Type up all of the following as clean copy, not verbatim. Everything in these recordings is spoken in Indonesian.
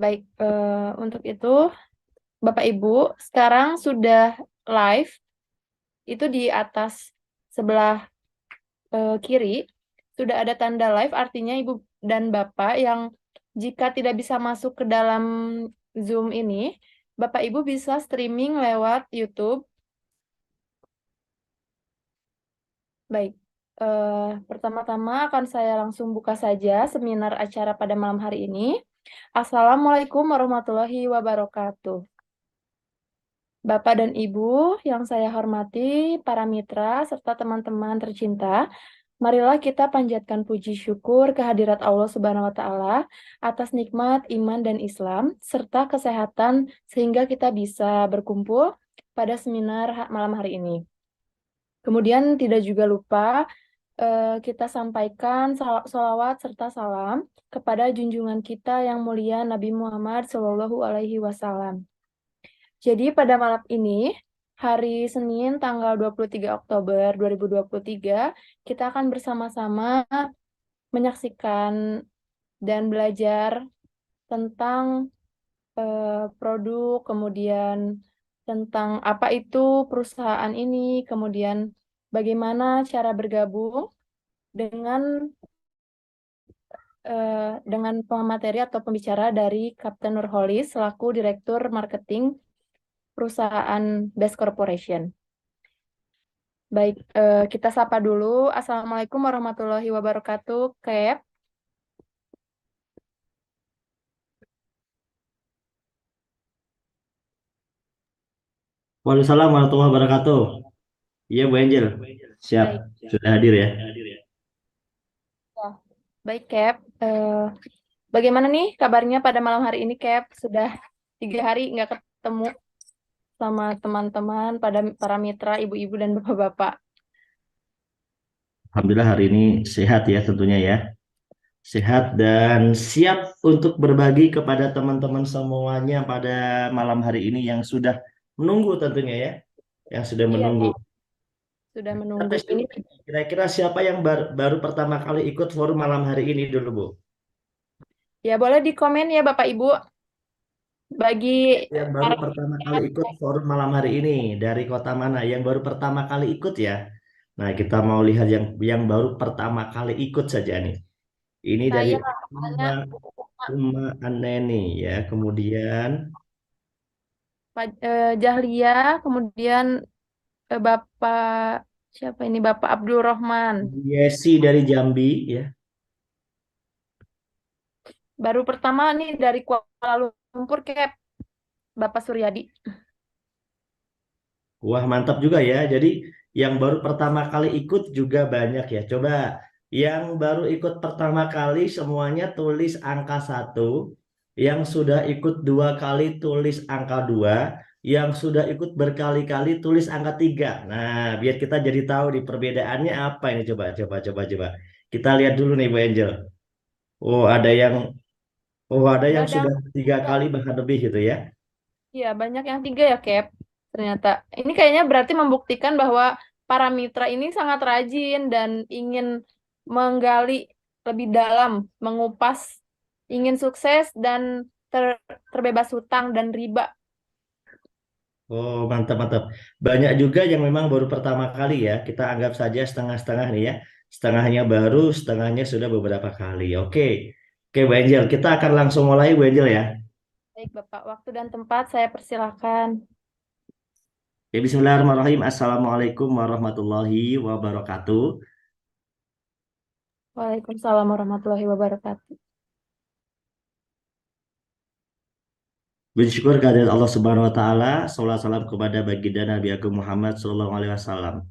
Baik, untuk itu Bapak Ibu sekarang sudah live itu di atas sebelah kiri sudah ada tanda live, artinya Ibu dan Bapak yang jika tidak bisa masuk ke dalam Zoom ini, Bapak Ibu bisa streaming lewat YouTube. Baik, pertama-tama akan saya langsung buka saja seminar acara pada malam hari ini. Assalamualaikum warahmatullahi wabarakatuh. Bapak dan Ibu yang saya hormati, para mitra, serta teman-teman tercinta, marilah kita panjatkan puji syukur kehadirat Allah Subhanahu wa Ta'ala atas nikmat iman dan Islam, serta kesehatan, sehingga kita bisa berkumpul pada seminar malam hari ini. Kemudian tidak juga lupa kita sampaikan salawat serta salam kepada junjungan kita yang mulia Nabi Muhammad Shallallahu Alaihi Wasallam. Jadi pada malam ini, hari Senin tanggal 23 Oktober 2023, kita akan bersama-sama menyaksikan dan belajar tentang produk, kemudian tentang apa itu perusahaan ini, kemudian bagaimana cara bergabung dengan pemateri atau pembicara dari Kapten Nurholis selaku Direktur Marketing perusahaan Best Corporation. Baik, kita sapa dulu. Assalamualaikum warahmatullahi wabarakatuh, Kep. Waalaikumsalam warahmatullahi wabarakatuh. Iya Bu Angel, siap. Baik, Sudah hadir ya. ya. Baik, Kep. Bagaimana nih kabarnya pada malam hari ini, Kep? Sudah 3 hari nggak ketemu sama teman-teman, pada para mitra, ibu-ibu dan bapak-bapak. Alhamdulillah hari ini sehat ya tentunya ya. Sehat dan siap untuk berbagi kepada teman-teman semuanya pada malam hari ini yang sudah menunggu tentunya ya. Yang sudah Iya, menunggu. Kep. Sudah Kita menunggu. tes dulu Ini nih. Kira-kira siapa yang baru pertama kali ikut forum malam hari ini dulu Bu? ya boleh di komen ya Bapak Ibu bagi Yang baru para pertama kali mitra. ikut forum malam hari ini dari kota mana? Yang baru pertama kali ikut ya. Nah, kita mau lihat yang baru pertama kali ikut saja nih. Ini dari Saya Uma, namanya Uma Aneni ya. Kemudian Jahlia, kemudian Bapak siapa ini Bapak Abdul Rohman. Yesi dari Jambi ya. Baru pertama nih dari Kuala Lumpur Kep, Bapak Suryadi. Wah, mantap juga ya. Jadi yang baru pertama kali ikut juga banyak ya. Coba yang baru ikut pertama kali semuanya tulis angka 1. Yang sudah ikut 2 kali tulis angka 2. Yang sudah ikut berkali-kali tulis angka 3. Nah, biar kita jadi tahu di perbedaannya apa ini. Coba. Kita lihat dulu nih Bu Angel. Oh, ada yang Udah sudah tiga ya, kali bahkan lebih gitu ya. iya banyak yang 3 ya Kep. Ternyata ini kayaknya berarti membuktikan bahwa para mitra ini sangat rajin dan ingin menggali lebih dalam, mengupas, ingin sukses dan terbebas hutang dan riba. Oh, mantap. Banyak juga yang memang baru pertama kali ya. Kita anggap saja setengah-setengah nih ya. Setengahnya baru, setengahnya sudah beberapa kali. Oke, Bu Angel. Kita akan langsung mulai, Bu Angel ya. Baik, Bapak. Waktu dan tempat saya persilahkan. Ya, Bismillahirrahmanirrahim. Assalamualaikum warahmatullahi wabarakatuh. Waalaikumsalam warahmatullahi wabarakatuh. Bersyukur kehadirat Allah Subhanahu wa taala, salawat salam kepada baginda Nabi Agung Muhammad sallallahu alaihi wasallam.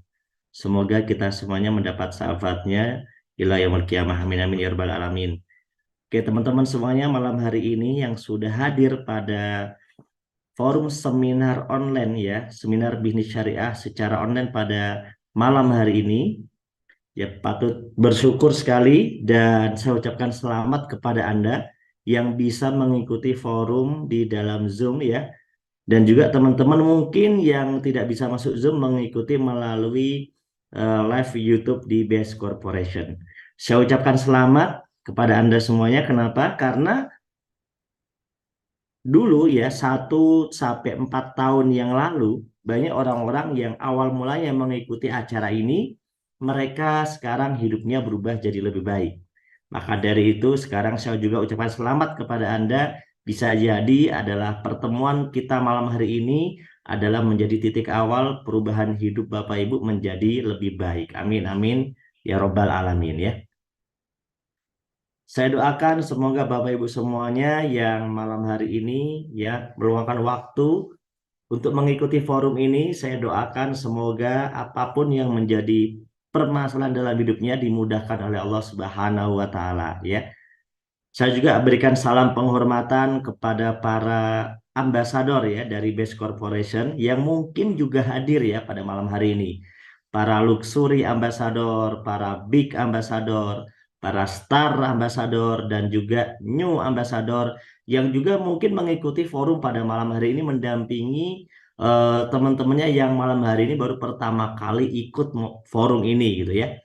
Semoga kita semuanya mendapat syafaatnya ila yaumil qiyamah. Amin amin ya rabbal alamin. Oke, teman-teman semuanya, malam hari ini yang sudah hadir pada forum seminar online ya, seminar bisnis syariah secara online pada malam hari ini, ya patut bersyukur sekali dan saya ucapkan selamat kepada Anda yang bisa mengikuti forum di dalam Zoom ya, dan juga teman-teman mungkin yang tidak bisa masuk Zoom mengikuti melalui live YouTube di Best Corporation. Saya ucapkan selamat kepada Anda semuanya. Kenapa? Karena Dulu ya 1 sampai 4 tahun yang lalu banyak orang-orang yang awal mulanya mengikuti acara ini, mereka sekarang hidupnya berubah jadi lebih baik. Maka dari itu sekarang saya juga ucapkan selamat kepada Anda. Bisa jadi adalah pertemuan kita malam hari ini adalah menjadi titik awal perubahan hidup Bapak Ibu menjadi lebih baik. Amin amin ya robbal alamin ya. Saya doakan semoga Bapak Ibu semuanya yang malam hari ini ya meluangkan waktu untuk mengikuti forum ini. Saya doakan semoga apapun yang menjadi permasalahan dalam hidupnya dimudahkan oleh Allah Subhanahu wa taala ya. Saya juga berikan salam penghormatan kepada para ambasador ya dari Best Corporation yang mungkin juga hadir ya pada malam hari ini. Para luxury ambassador, para big ambassador, para star ambassador dan juga new ambassador yang juga mungkin mengikuti forum pada malam hari ini mendampingi teman-temannya yang malam hari ini baru pertama kali ikut forum ini gitu ya.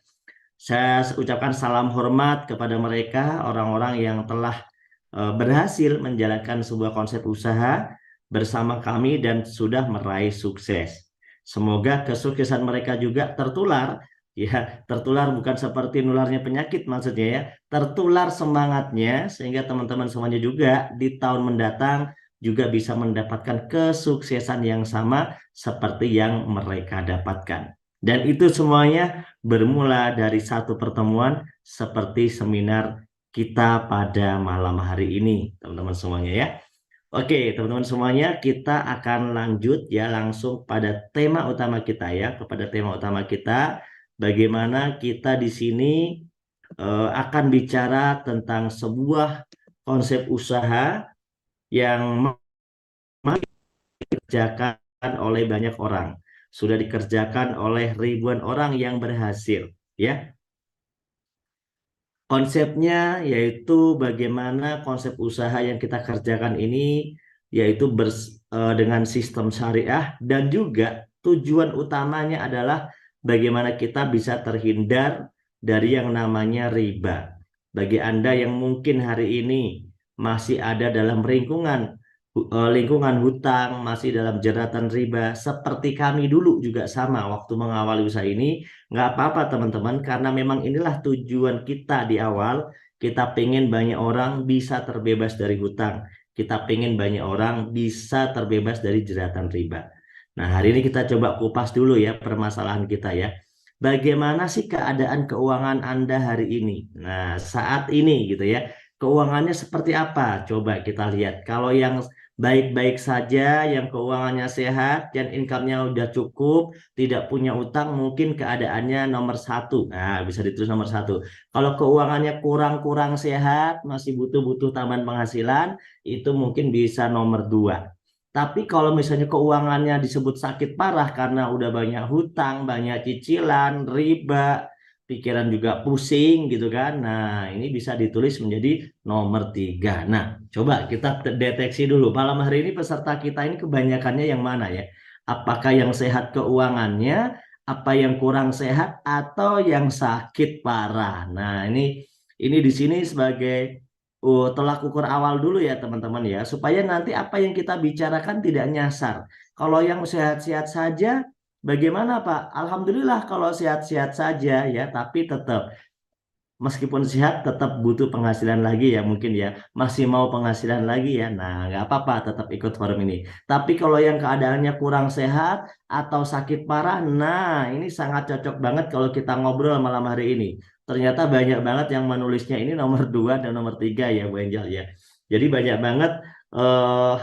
Saya ucapkan salam hormat kepada mereka, orang-orang yang telah berhasil menjalankan sebuah konsep usaha bersama kami dan sudah meraih sukses. Semoga kesuksesan mereka juga tertular, ya, tertular bukan seperti nularnya penyakit maksudnya ya, tertular semangatnya sehingga teman-teman semuanya juga di tahun mendatang juga bisa mendapatkan kesuksesan yang sama seperti yang mereka dapatkan. Dan itu semuanya bermula dari satu pertemuan seperti seminar kita pada malam hari ini, teman-teman semuanya ya. Oke, teman-teman semuanya, kita akan lanjut ya langsung pada tema utama kita ya, kepada tema utama kita, bagaimana kita di sini akan bicara tentang sebuah konsep usaha yang dikerjakan oleh banyak orang, sudah dikerjakan oleh ribuan orang yang berhasil ya. Konsepnya yaitu bagaimana konsep usaha yang kita kerjakan ini yaitu dengan sistem syariah dan juga tujuan utamanya adalah bagaimana kita bisa terhindar dari yang namanya riba. Bagi Anda yang mungkin hari ini masih ada dalam lingkungan hutang, masih dalam jeratan riba, seperti kami dulu juga sama waktu mengawali usaha ini. Nggak apa-apa teman-teman, karena memang inilah tujuan kita di awal. Kita pengen banyak orang bisa terbebas dari hutang. Kita pengen banyak orang bisa terbebas dari jeratan riba. Nah, hari ini kita coba kupas dulu ya permasalahan kita ya. Bagaimana sih keadaan keuangan Anda hari ini? Nah, saat ini gitu ya. Keuangannya seperti apa? Coba kita lihat. Kalau yang baik-baik saja, yang keuangannya sehat, dan income-nya udah cukup, tidak punya utang, mungkin keadaannya nomor satu. Nah, bisa ditulis nomor satu. Kalau keuangannya kurang-kurang sehat, masih butuh-butuh tambahan penghasilan, itu mungkin bisa nomor dua. Tapi kalau misalnya keuangannya disebut sakit parah karena udah banyak hutang, banyak cicilan, riba, pikiran juga pusing gitu kan. Nah, ini bisa ditulis menjadi nomor tiga. Nah, coba kita deteksi dulu. Malam hari ini peserta kita ini kebanyakannya yang mana ya? Apakah yang sehat keuangannya, apa yang kurang sehat, atau yang sakit parah? Nah, ini di sini sebagai tolak ukur awal dulu ya teman-teman ya, supaya nanti apa yang kita bicarakan tidak nyasar. Kalau yang sehat-sehat saja, bagaimana Pak? Alhamdulillah kalau sehat-sehat saja ya, tapi tetap meskipun sehat tetap butuh penghasilan lagi ya mungkin ya, masih mau penghasilan lagi ya, nah nggak apa-apa tetap ikut forum ini. Tapi kalau yang keadaannya kurang sehat atau sakit parah, nah ini sangat cocok banget kalau kita ngobrol malam hari ini. Ternyata banyak banget yang menulisnya ini nomor 2 dan nomor 3 ya Bu Angel ya. Jadi banyak banget eh,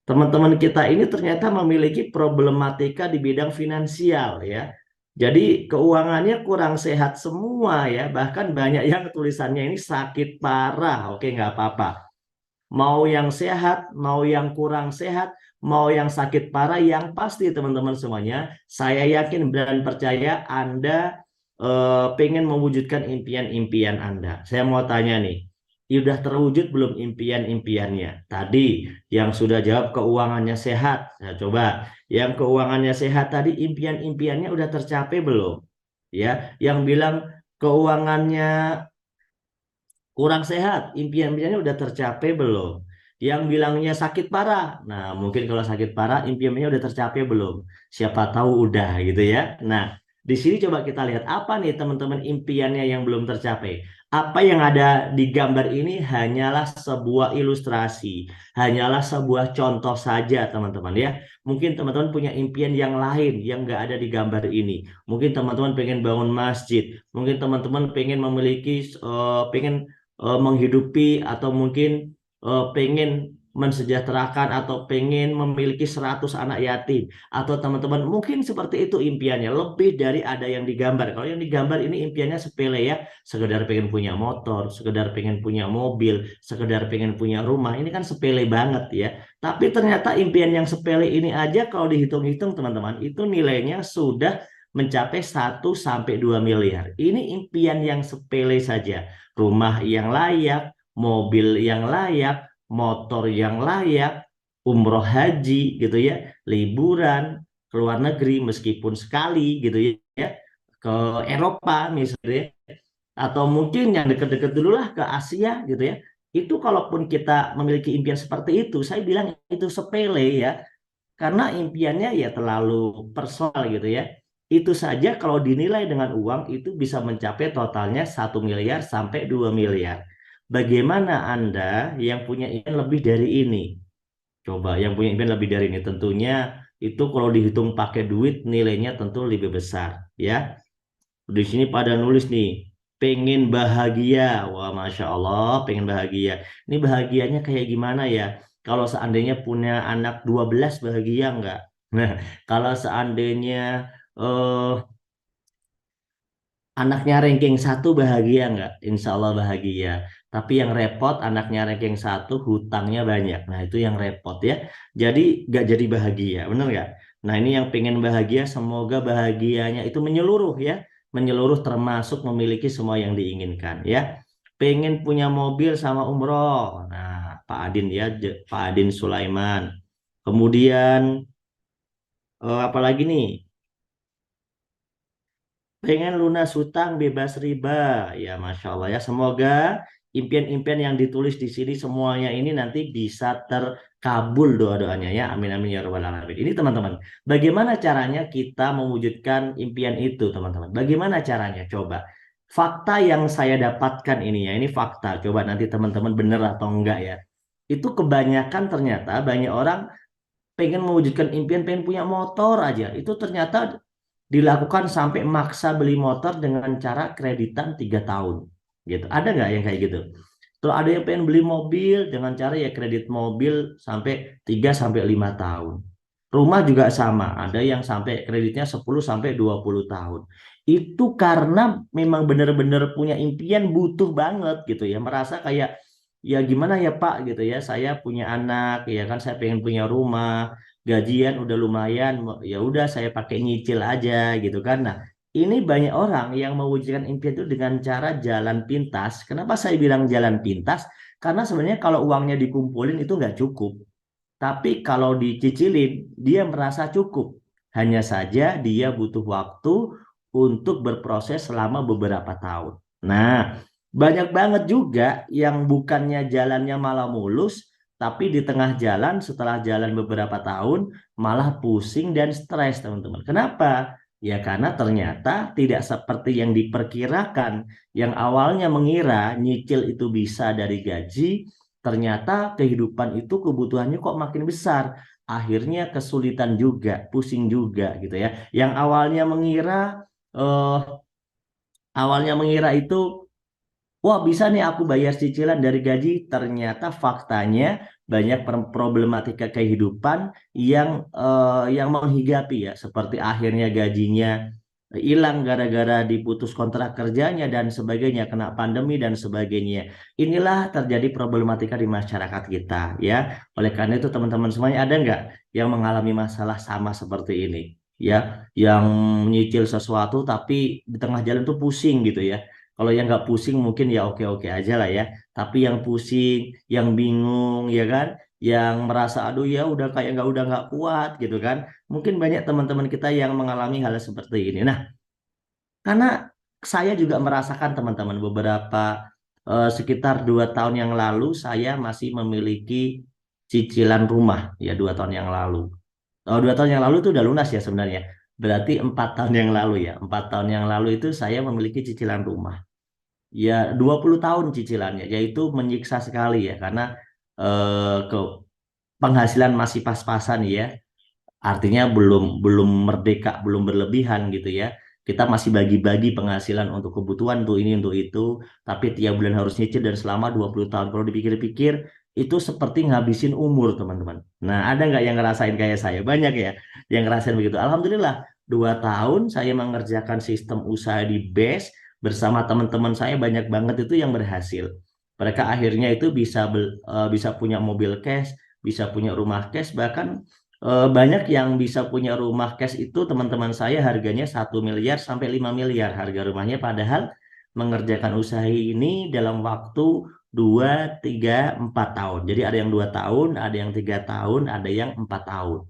teman-teman kita ini ternyata memiliki problematika di bidang finansial ya. Jadi keuangannya kurang sehat semua ya. Bahkan banyak yang tulisannya ini sakit parah. Oke, nggak apa-apa. Mau yang sehat, mau yang kurang sehat, mau yang sakit parah, yang pasti teman-teman semuanya, saya yakin dan percaya Anda pengen mewujudkan impian-impian Anda. Saya mau tanya nih, sudah terwujud belum impian-impiannya? Tadi yang sudah jawab keuangannya sehat, saya coba. Yang keuangannya sehat tadi impian-impiannya udah tercapai belum? Ya, yang bilang keuangannya kurang sehat, impian-impiannya udah tercapai belum? Yang bilangnya sakit parah. Nah, mungkin kalau sakit parah impiannya udah tercapai belum? Siapa tahu udah gitu ya. Nah, di sini coba kita lihat apa nih teman-teman impiannya yang belum tercapai. Apa yang ada di gambar ini hanyalah sebuah ilustrasi, hanyalah sebuah contoh saja teman-teman ya. Mungkin teman-teman punya impian yang lain yang nggak ada di gambar ini. Mungkin teman-teman pengen bangun masjid, mungkin teman-teman pengen memiliki, pengen menghidupi atau mungkin pengen mensejahterakan atau pengen memiliki 100 anak yatim atau teman-teman mungkin seperti itu impiannya lebih dari ada yang digambar. Kalau yang digambar ini impiannya sepele ya, sekedar pengen punya motor, sekedar pengen punya mobil, sekedar pengen punya rumah. Ini kan sepele banget ya. Tapi ternyata impian yang sepele ini aja kalau dihitung-hitung teman-teman itu nilainya sudah mencapai 1 sampai 2 miliar. Ini impian yang sepele saja. Rumah yang layak, mobil yang layak, motor yang layak, umroh haji gitu ya, liburan ke luar negeri meskipun sekali gitu ya, ke Eropa misalnya, atau mungkin yang deket-deket dulu lah ke Asia gitu ya. Itu kalaupun kita memiliki impian seperti itu, saya bilang itu sepele ya, karena impiannya ya terlalu personal gitu ya. Itu saja kalau dinilai dengan uang itu bisa mencapai totalnya 1 miliar sampai 2 miliar. Bagaimana Anda yang punya impian lebih dari ini? Coba yang punya impian lebih dari ini tentunya itu kalau dihitung pakai duit nilainya tentu lebih besar ya. Di sini pada nulis nih, pengen bahagia. Wah, Masya Allah, pengen bahagia. Ini bahagianya kayak gimana ya? Kalau seandainya punya anak 12 bahagia nggak? Nah, kalau seandainya eh, anaknya ranking 1 bahagia nggak? Insya Allah bahagia. Tapi yang repot anaknya ranking 1 hutangnya banyak. Nah itu yang repot ya. Jadi nggak jadi bahagia, bener nggak? Nah ini yang pengen bahagia, semoga bahagianya itu menyeluruh ya. Menyeluruh termasuk memiliki semua yang diinginkan ya. Pengen punya mobil sama umroh. Nah Pak Adin ya, Pak Adin Sulaiman. Kemudian apalagi nih? Pengen lunas hutang bebas riba. Ya, Masya Allah ya. Semoga impian-impian yang ditulis di sini semuanya ini nanti bisa terkabul doa-doanya ya. Amin amin ya rabbal alamin. Ini teman-teman, bagaimana caranya kita mewujudkan impian itu, teman-teman? Bagaimana caranya? Coba. Fakta yang saya dapatkan ini ya, ini fakta. Coba nanti teman-teman bener atau enggak ya. Itu kebanyakan ternyata banyak orang pengen mewujudkan impian, pengen punya motor aja. Itu ternyata dilakukan sampai maksa beli motor dengan cara kreditan 3 tahun. Gitu. Ada nggak yang kayak gitu? Terus ada yang pengen beli mobil dengan cara ya kredit mobil sampai 3 sampai 5 tahun. Rumah juga sama, ada yang sampai kreditnya 10 sampai 20 tahun. Itu karena memang benar-benar punya impian butuh banget gitu ya, merasa kayak ya gimana ya Pak gitu ya, saya punya anak ya kan, saya pengen punya rumah, gajian udah lumayan, ya udah saya pakai nyicil aja gitu kan. Nah, ini banyak orang yang mewujudkan impian itu dengan cara jalan pintas. Kenapa saya bilang jalan pintas? Karena sebenarnya kalau uangnya dikumpulin itu nggak cukup. Tapi kalau dicicilin, dia merasa cukup. Hanya saja dia butuh waktu untuk berproses selama beberapa tahun. Nah, banyak banget juga yang bukannya jalannya malah mulus, tapi di tengah jalan setelah jalan beberapa tahun malah pusing dan stres, teman-teman. Kenapa? Ya karena ternyata tidak seperti yang diperkirakan. Yang awalnya mengira nyicil itu bisa dari gaji, ternyata kehidupan itu kebutuhannya kok makin besar. Akhirnya kesulitan juga, pusing juga gitu ya. Yang eh, awalnya mengira itu, wah bisa nih aku bayar cicilan dari gaji. Ternyata faktanya banyak problematika kehidupan yang menghinggapi ya, seperti akhirnya gajinya hilang gara-gara diputus kontrak kerjanya dan sebagainya, kena pandemi dan sebagainya. Inilah terjadi problematika di masyarakat kita ya. Oleh karena itu teman-teman semuanya, ada nggak yang mengalami masalah sama seperti ini? Ya, yang menyicil sesuatu tapi di tengah jalan tuh pusing gitu ya. Kalau yang nggak pusing mungkin ya oke-oke aja lah ya. Tapi yang pusing, yang bingung ya kan, yang merasa aduh ya udah nggak kuat gitu kan. Mungkin banyak teman-teman kita yang mengalami hal seperti ini. Nah, karena saya juga merasakan teman-teman beberapa sekitar 2 tahun yang lalu saya masih memiliki cicilan rumah ya 2 tahun yang lalu. 2 tahun yang lalu itu udah lunas ya sebenarnya. Berarti 4 tahun yang lalu ya. 4 tahun yang lalu itu saya memiliki cicilan rumah. Ya 20 tahun cicilannya, yaitu menyiksa sekali ya karena ke penghasilan masih pas-pasan ya. Artinya belum belum merdeka, belum berlebihan gitu ya. Kita masih bagi-bagi penghasilan untuk kebutuhan untuk ini untuk itu, tapi tiap bulan harus nyicil dan selama 20 tahun. Kalau dipikir-pikir itu seperti ngabisin umur, teman-teman. Nah, ada nggak yang ngerasain kayak saya? Banyak ya yang ngerasain begitu. Alhamdulillah, 2 tahun saya mengerjakan sistem usaha di BES bersama teman-teman saya banyak banget itu yang berhasil. Mereka akhirnya itu bisa punya mobil cash, bisa punya rumah cash, bahkan banyak yang bisa punya rumah cash itu teman-teman saya harganya 1 miliar sampai 5 miliar harga rumahnya padahal mengerjakan usaha ini dalam waktu 2, 3, 4 tahun. Jadi ada yang 2 tahun, ada yang 3 tahun, ada yang 4 tahun.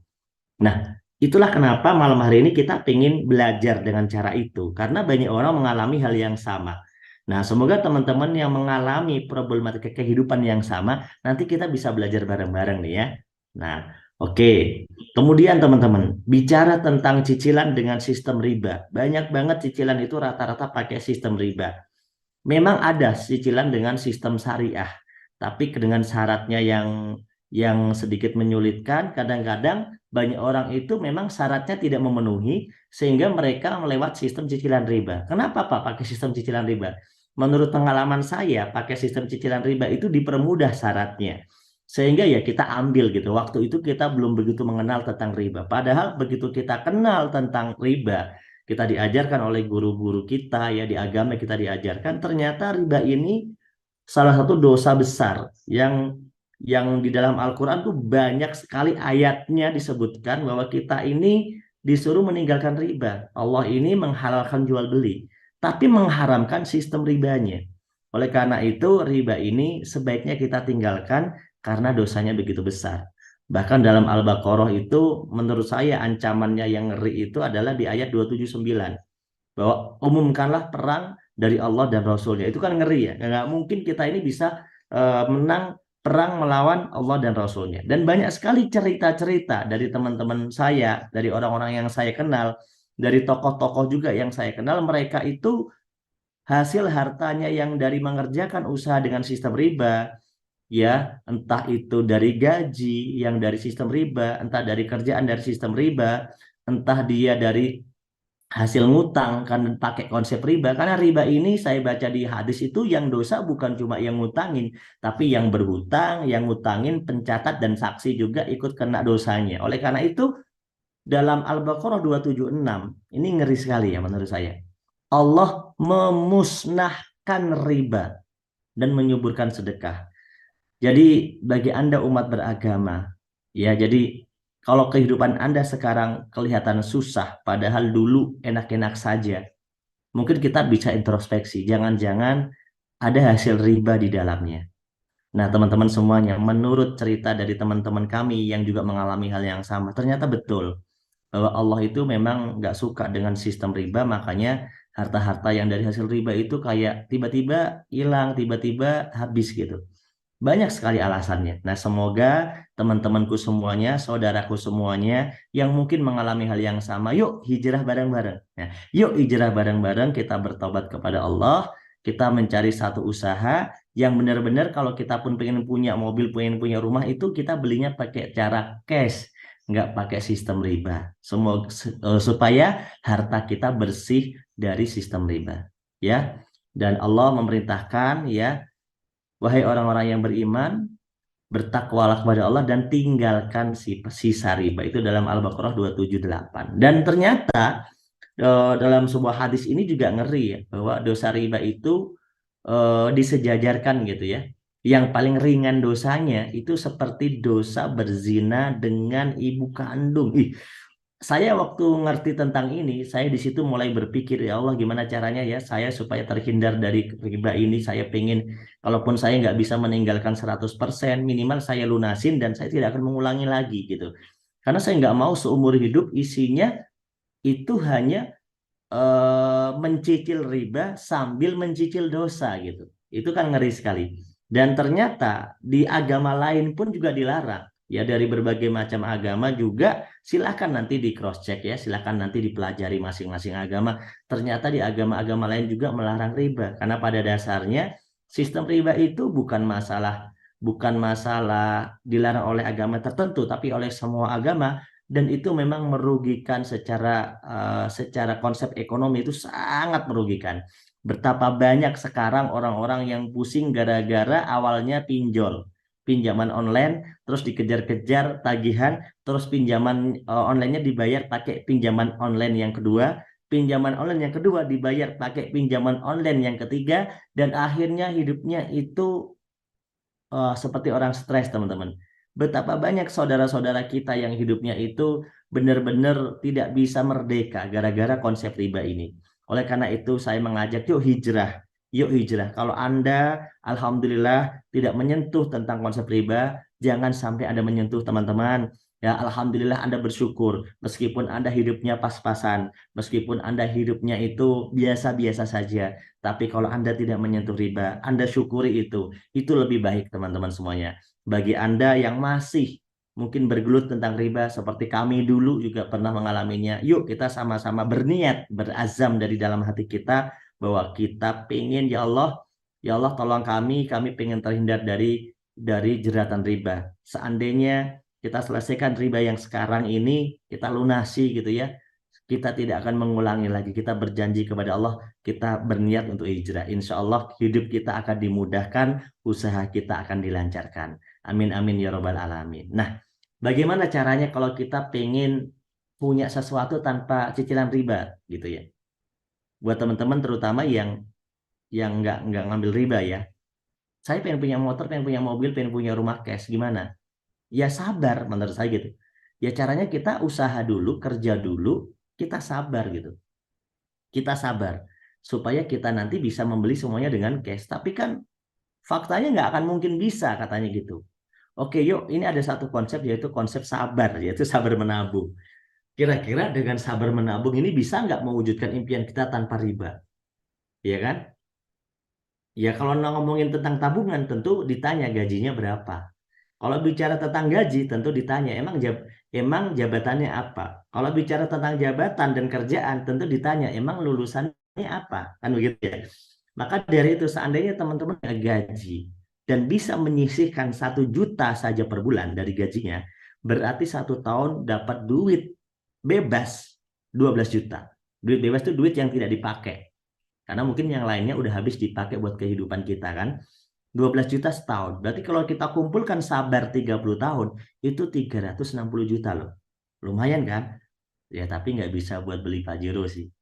Nah, itulah kenapa malam hari ini kita ingin belajar dengan cara itu karena banyak orang mengalami hal yang sama. Nah, semoga teman-teman yang mengalami problematika kehidupan yang sama nanti kita bisa belajar bareng-bareng nih ya. Nah, oke. Kemudian teman-teman, bicara tentang cicilan dengan sistem riba. Banyak banget cicilan itu rata-rata pakai sistem riba. Memang ada cicilan dengan sistem syariah, tapi dengan syaratnya yang sedikit menyulitkan. Kadang-kadang banyak orang itu memang syaratnya tidak memenuhi sehingga mereka melewat sistem cicilan riba. Kenapa Pak pakai sistem cicilan riba? Menurut pengalaman saya, pakai sistem cicilan riba itu dipermudah syaratnya. Sehingga ya kita ambil gitu. Waktu itu kita belum begitu mengenal tentang riba. Padahal begitu kita kenal tentang riba, kita diajarkan oleh guru-guru kita ya di agama kita diajarkan ternyata riba ini salah satu dosa besar yang di dalam Al-Quran tuh banyak sekali ayatnya disebutkan bahwa kita ini disuruh meninggalkan riba. Allah ini menghalalkan jual beli, tapi mengharamkan sistem ribanya. Oleh karena itu, riba ini sebaiknya kita tinggalkan karena dosanya begitu besar. Bahkan dalam Al-Baqarah itu menurut saya ancamannya yang ngeri itu adalah di ayat 279 bahwa umumkanlah perang dari Allah dan Rasulnya. Itu kan ngeri ya. Nggak mungkin kita ini bisa menang perang melawan Allah dan Rasulnya. Dan banyak sekali cerita-cerita dari teman-teman saya, dari orang-orang yang saya kenal, dari tokoh-tokoh juga yang saya kenal, mereka itu hasil hartanya yang dari mengerjakan usaha dengan sistem riba, ya entah itu dari gaji yang dari sistem riba, entah dari kerjaan dari sistem riba, entah dia dari hasil ngutang kan pakai konsep riba karena riba ini saya baca di hadis itu yang dosa bukan cuma yang ngutangin tapi yang berhutang, yang ngutangin, pencatat dan saksi juga ikut kena dosanya. Oleh karena itu dalam Al-Baqarah 276 ini ngeri sekali ya menurut saya. Allah memusnahkan riba dan menyuburkan sedekah. Jadi bagi Anda umat beragama, ya jadi kalau kehidupan Anda sekarang kelihatan susah, padahal dulu enak-enak saja, mungkin kita bisa introspeksi. Jangan-jangan ada hasil riba di dalamnya. Nah, teman-teman semuanya, menurut cerita dari teman-teman kami yang juga mengalami hal yang sama, ternyata betul bahwa Allah itu memang nggak suka dengan sistem riba, makanya harta-harta yang dari hasil riba itu kayak tiba-tiba hilang, tiba-tiba habis gitu. Banyak sekali alasannya. Nah, semoga teman-temanku semuanya, saudaraku semuanya yang mungkin mengalami hal yang sama, yuk hijrah bareng-bareng. Nah, yuk hijrah bareng-bareng, kita bertobat kepada Allah, kita mencari satu usaha yang benar-benar kalau kita pun pengen punya mobil, pengen punya rumah itu kita belinya pakai cara cash, nggak pakai sistem riba. Semoga supaya harta kita bersih dari sistem riba, ya. Dan Allah memerintahkan ya, wahai orang-orang yang beriman, bertakwalah kepada Allah dan tinggalkan sisa riba. Itu dalam Al-Baqarah 278. Dan ternyata dalam sebuah hadis ini juga ngeri ya, bahwa dosa riba itu disejajarkan gitu ya. Yang paling ringan dosanya itu seperti dosa berzina dengan ibu kandung. Ih, saya waktu ngerti tentang ini, saya di situ mulai berpikir, ya Allah gimana caranya ya saya supaya terhindar dari riba ini. Saya pengen, kalaupun saya nggak bisa meninggalkan 100%, minimal saya lunasin dan saya tidak akan mengulangi lagi gitu. Karena saya nggak mau seumur hidup isinya itu hanya mencicil riba sambil mencicil dosa gitu. Itu kan ngeri sekali. Dan ternyata di agama lain pun juga dilarang. Ya dari berbagai macam agama juga silakan nanti di cross check ya, silakan nanti dipelajari masing-masing agama. Ternyata di agama-agama lain juga melarang riba karena pada dasarnya sistem riba itu bukan masalah dilarang oleh agama tertentu tapi oleh semua agama dan itu memang merugikan secara konsep ekonomi itu sangat merugikan. Betapa banyak sekarang orang-orang yang pusing gara-gara awalnya pinjaman online, terus dikejar-kejar tagihan, terus pinjaman online-nya dibayar pakai pinjaman online yang kedua, pinjaman online yang kedua dibayar pakai pinjaman online yang ketiga, dan akhirnya hidupnya itu seperti orang stres, teman-teman. Betapa banyak saudara-saudara kita yang hidupnya itu benar-benar tidak bisa merdeka gara-gara konsep riba ini. Oleh karena itu, saya mengajak yuk hijrah. Yuk hijrah. Kalau Anda, alhamdulillah, tidak menyentuh tentang konsep riba, jangan sampai Anda menyentuh teman-teman. Ya, alhamdulillah Anda bersyukur. Meskipun Anda hidupnya pas-pasan, meskipun Anda hidupnya itu biasa-biasa saja. Tapi kalau Anda tidak menyentuh riba, Anda syukuri itu. Itu lebih baik teman-teman semuanya. Bagi Anda yang masih mungkin bergelut tentang riba seperti kami dulu juga pernah mengalaminya. Yuk kita sama-sama berniat, berazam dari dalam hati kita bahwa kita pengen ya Allah tolong kami pengen terhindar dari jeratan riba. Seandainya kita selesaikan riba yang sekarang ini, kita lunasi gitu ya. Kita tidak akan mengulangi lagi. Kita berjanji kepada Allah kita berniat untuk hijrah. Insya Allah hidup kita akan dimudahkan, usaha kita akan dilancarkan. Amin amin ya robbal alamin. Nah, bagaimana caranya kalau kita pengen punya sesuatu tanpa cicilan riba gitu ya? Buat teman-teman terutama yang nggak ngambil riba ya. Saya pengen punya motor, pengen punya mobil, pengen punya rumah cash, gimana? Ya sabar menurut saya gitu. Ya caranya kita usaha dulu, kerja dulu, kita sabar gitu. Kita sabar supaya kita nanti bisa membeli semuanya dengan cash. Tapi kan faktanya nggak akan mungkin bisa katanya gitu. Oke, yuk ini ada satu konsep yaitu konsep sabar, yaitu sabar menabung. Kira-kira dengan sabar menabung ini bisa nggak mewujudkan impian kita tanpa riba? Ya kan? Ya kalau ngomongin tentang tabungan tentu ditanya gajinya berapa. Kalau bicara tentang gaji tentu ditanya emang jabatannya apa. Kalau bicara tentang jabatan dan kerjaan tentu ditanya emang lulusannya apa. Kan begitu ya. Maka dari itu seandainya teman-teman punya gaji dan bisa menyisihkan 1 juta saja per bulan dari gajinya, berarti 1 tahun dapat duit bebas 12 juta. Duit bebas itu duit yang tidak dipakai. Karena mungkin yang lainnya udah habis dipakai buat kehidupan kita kan. 12 juta setahun. Berarti kalau kita kumpulkan sabar 30 tahun, itu 360 juta loh. Lumayan kan? Ya tapi nggak bisa buat beli Pajero sih.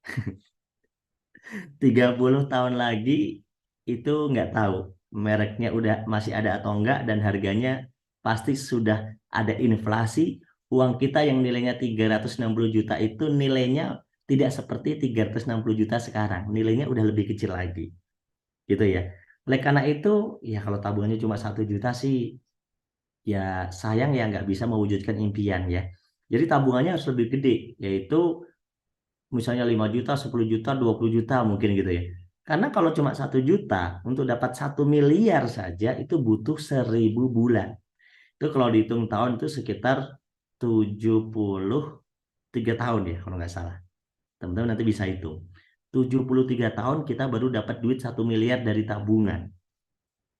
30 tahun lagi itu nggak tahu mereknya udah masih ada atau enggak dan harganya pasti sudah ada inflasi. Uang kita yang nilainya 360 juta itu nilainya tidak seperti 360 juta sekarang. Nilainya udah lebih kecil lagi. Gitu ya. Oleh karena itu, ya kalau tabungannya cuma 1 juta sih, ya sayang ya nggak bisa mewujudkan impian ya. Jadi tabungannya harus lebih gede, yaitu misalnya 5 juta, 10 juta, 20 juta mungkin gitu ya. Karena kalau cuma 1 juta, untuk dapat 1 miliar saja itu butuh 1.000 bulan. Itu kalau dihitung tahun itu sekitar 73 tahun ya kalau nggak salah. Teman-teman nanti bisa hitung. 73 tahun kita baru dapat duit 1 miliar dari tabungan.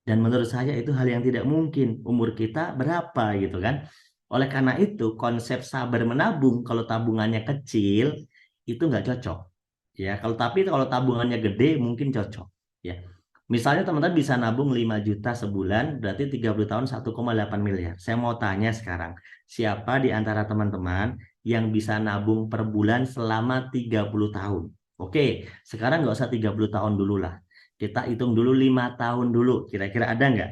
Dan menurut saya itu hal yang tidak mungkin. Umur kita berapa gitu kan. Oleh karena itu konsep sabar menabung kalau tabungannya kecil itu nggak cocok. Ya, kalau tabungannya gede mungkin cocok. Ya. Misalnya teman-teman bisa nabung 5 juta sebulan berarti 30 tahun 1,8 miliar. Saya mau tanya sekarang, siapa di antara teman-teman yang bisa nabung per bulan selama 30 tahun? Oke, sekarang nggak usah 30 tahun dulu lah. Kita hitung dulu 5 tahun dulu. Kira-kira ada nggak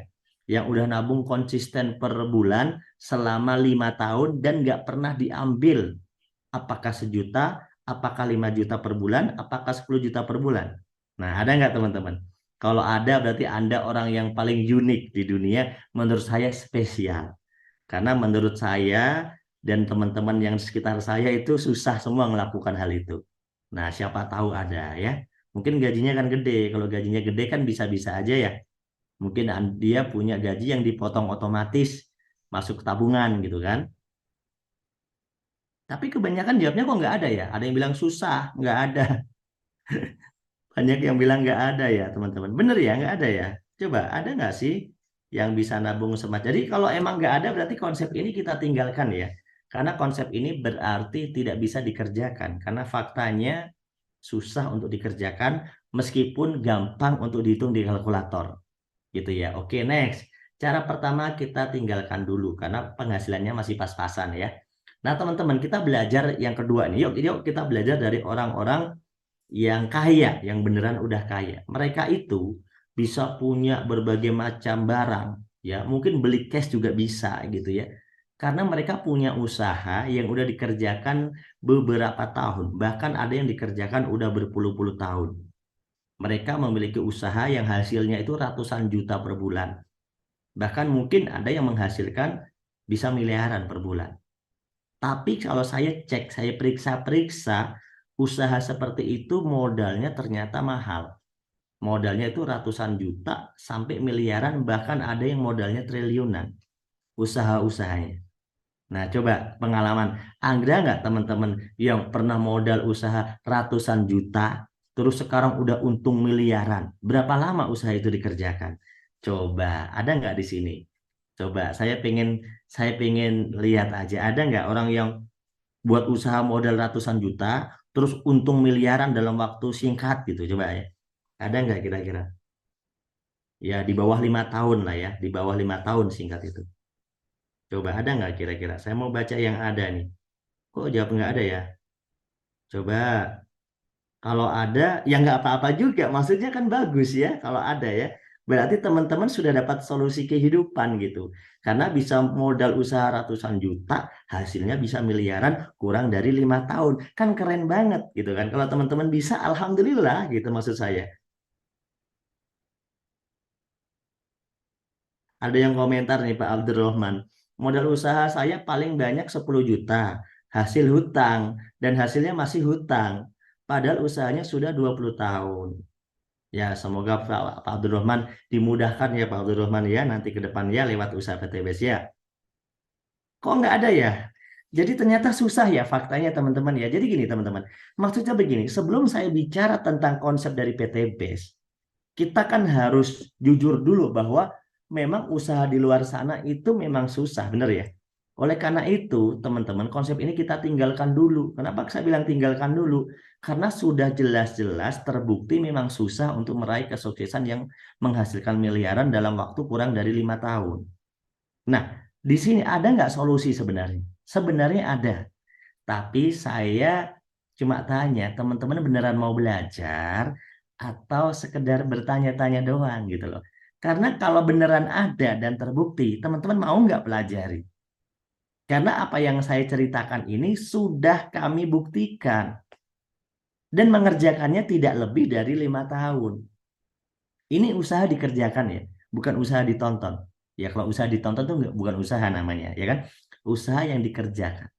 yang udah nabung konsisten per bulan selama 5 tahun dan nggak pernah diambil? Apakah 1 juta, apakah 5 juta per bulan, apakah 10 juta per bulan? Nah, ada nggak teman-teman? Kalau ada berarti Anda orang yang paling unik di dunia. Menurut saya spesial. Karena menurut saya dan teman-teman yang di sekitar saya itu susah semua melakukan hal itu. Nah, siapa tahu ada ya. Mungkin gajinya kan gede. Kalau gajinya gede kan bisa-bisa aja ya. Mungkin dia punya gaji yang dipotong otomatis masuk ke tabungan gitu kan. Tapi kebanyakan jawabnya kok nggak ada ya. Ada yang bilang susah, nggak ada. Banyak yang bilang nggak ada ya teman-teman. Bener ya nggak ada ya. Coba ada nggak sih yang bisa nabung semacam. Jadi kalau emang nggak ada berarti konsep ini kita tinggalkan ya. Karena konsep ini berarti tidak bisa dikerjakan. Karena faktanya susah untuk dikerjakan meskipun gampang untuk dihitung di kalkulator. Gitu ya. Oke, next. Cara pertama kita tinggalkan dulu karena penghasilannya masih pas-pasan ya. Nah, teman-teman, kita belajar yang kedua nih. Yuk kita belajar dari orang-orang yang kaya, yang beneran udah kaya. Mereka itu bisa punya berbagai macam barang, ya. Mungkin beli cash juga bisa gitu ya. Karena mereka punya usaha yang udah dikerjakan beberapa tahun, bahkan ada yang dikerjakan udah berpuluh-puluh tahun. Mereka memiliki usaha yang hasilnya itu ratusan juta per bulan. Bahkan mungkin ada yang menghasilkan bisa miliaran per bulan. Tapi kalau saya cek, saya periksa-periksa, usaha seperti itu modalnya ternyata mahal. Modalnya itu ratusan juta sampai miliaran, bahkan ada yang modalnya triliunan usaha-usahanya. Nah, coba pengalaman. Ada nggak teman-teman yang pernah modal usaha ratusan juta, terus sekarang udah untung miliaran? Berapa lama usaha itu dikerjakan? Coba, ada nggak di sini? Coba, saya pengen lihat aja. Ada nggak orang yang buat usaha modal ratusan juta, terus untung miliaran dalam waktu singkat gitu? Coba ya. Ada nggak kira-kira? Ya, di bawah 5 tahun lah ya. Di bawah 5 tahun singkat itu. Coba ada nggak kira-kira? Saya mau baca yang ada nih. Kok jawab nggak ada ya? Coba kalau ada ya nggak apa-apa juga. Maksudnya kan bagus ya kalau ada ya. Berarti teman-teman sudah dapat solusi kehidupan gitu. Karena bisa modal usaha ratusan juta, hasilnya bisa miliaran kurang dari 5 tahun. Kan keren banget gitu kan. Kalau teman-teman bisa, alhamdulillah gitu maksud saya. Ada yang komentar nih Pak Abdurrahman. Modal usaha saya paling banyak 10 juta. Hasil hutang. Dan hasilnya masih hutang. Padahal usahanya sudah 20 tahun. Ya, semoga Pak Abdurrahman dimudahkan ya Pak Abdurrahman ya. Nanti ke depannya lewat usaha PTBS ya. Kok nggak ada ya? Jadi ternyata susah ya faktanya teman-teman ya. Jadi gini teman-teman. Maksudnya begini. Sebelum saya bicara tentang konsep dari PTBS. Kita kan harus jujur dulu bahwa memang usaha di luar sana itu memang susah, benar ya? Oleh karena itu, teman-teman, konsep ini kita tinggalkan dulu. Kenapa saya bilang tinggalkan dulu? Karena sudah jelas-jelas terbukti memang susah untuk meraih kesuksesan yang menghasilkan miliaran dalam waktu kurang dari 5 tahun. Nah, di sini ada nggak solusi sebenarnya? Sebenarnya ada. Tapi saya cuma tanya, teman-teman beneran mau belajar atau sekedar bertanya-tanya doang gitu loh. Karena kalau beneran ada dan terbukti, teman-teman mau nggak pelajari? Karena apa yang saya ceritakan ini sudah kami buktikan dan mengerjakannya tidak lebih dari 5 tahun. Ini usaha dikerjakan ya, bukan usaha ditonton. Ya kalau usaha ditonton tuh bukan usaha namanya, ya kan? Usaha yang dikerjakan.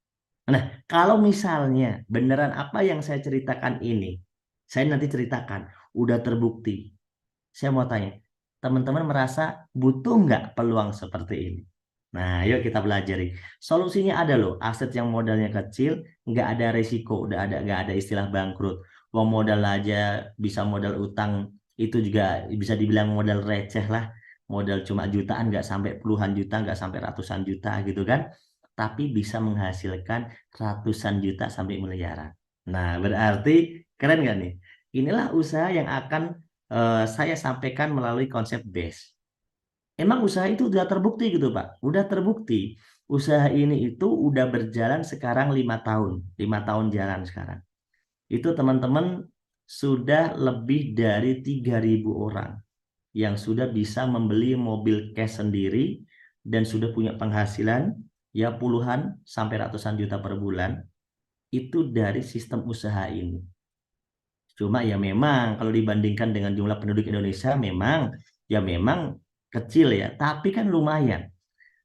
Nah, kalau misalnya beneran apa yang saya ceritakan ini, saya nanti ceritakan, udah terbukti. Saya mau tanya, teman-teman merasa butuh nggak peluang seperti ini? Nah, yuk kita pelajari. Solusinya ada loh, aset yang modalnya kecil, nggak ada resiko, nggak ada istilah bangkrut. Uang modal aja bisa modal utang, itu juga bisa dibilang modal receh lah. Modal cuma jutaan, nggak sampai puluhan juta, nggak sampai ratusan juta gitu kan. Tapi bisa menghasilkan ratusan juta sampai miliaran. Nah, berarti keren nggak nih? Inilah usaha yang akan saya sampaikan melalui konsep BASE. Emang usaha itu udah terbukti gitu Pak? Udah terbukti. Usaha ini itu udah berjalan sekarang 5 tahun. 5 tahun jalan sekarang. Itu teman-teman sudah lebih dari 3.000 orang yang sudah bisa membeli mobil cash sendiri dan sudah punya penghasilan ya puluhan sampai ratusan juta per bulan itu dari sistem usaha ini. Cuma ya memang kalau dibandingkan dengan jumlah penduduk Indonesia memang kecil ya, tapi kan lumayan.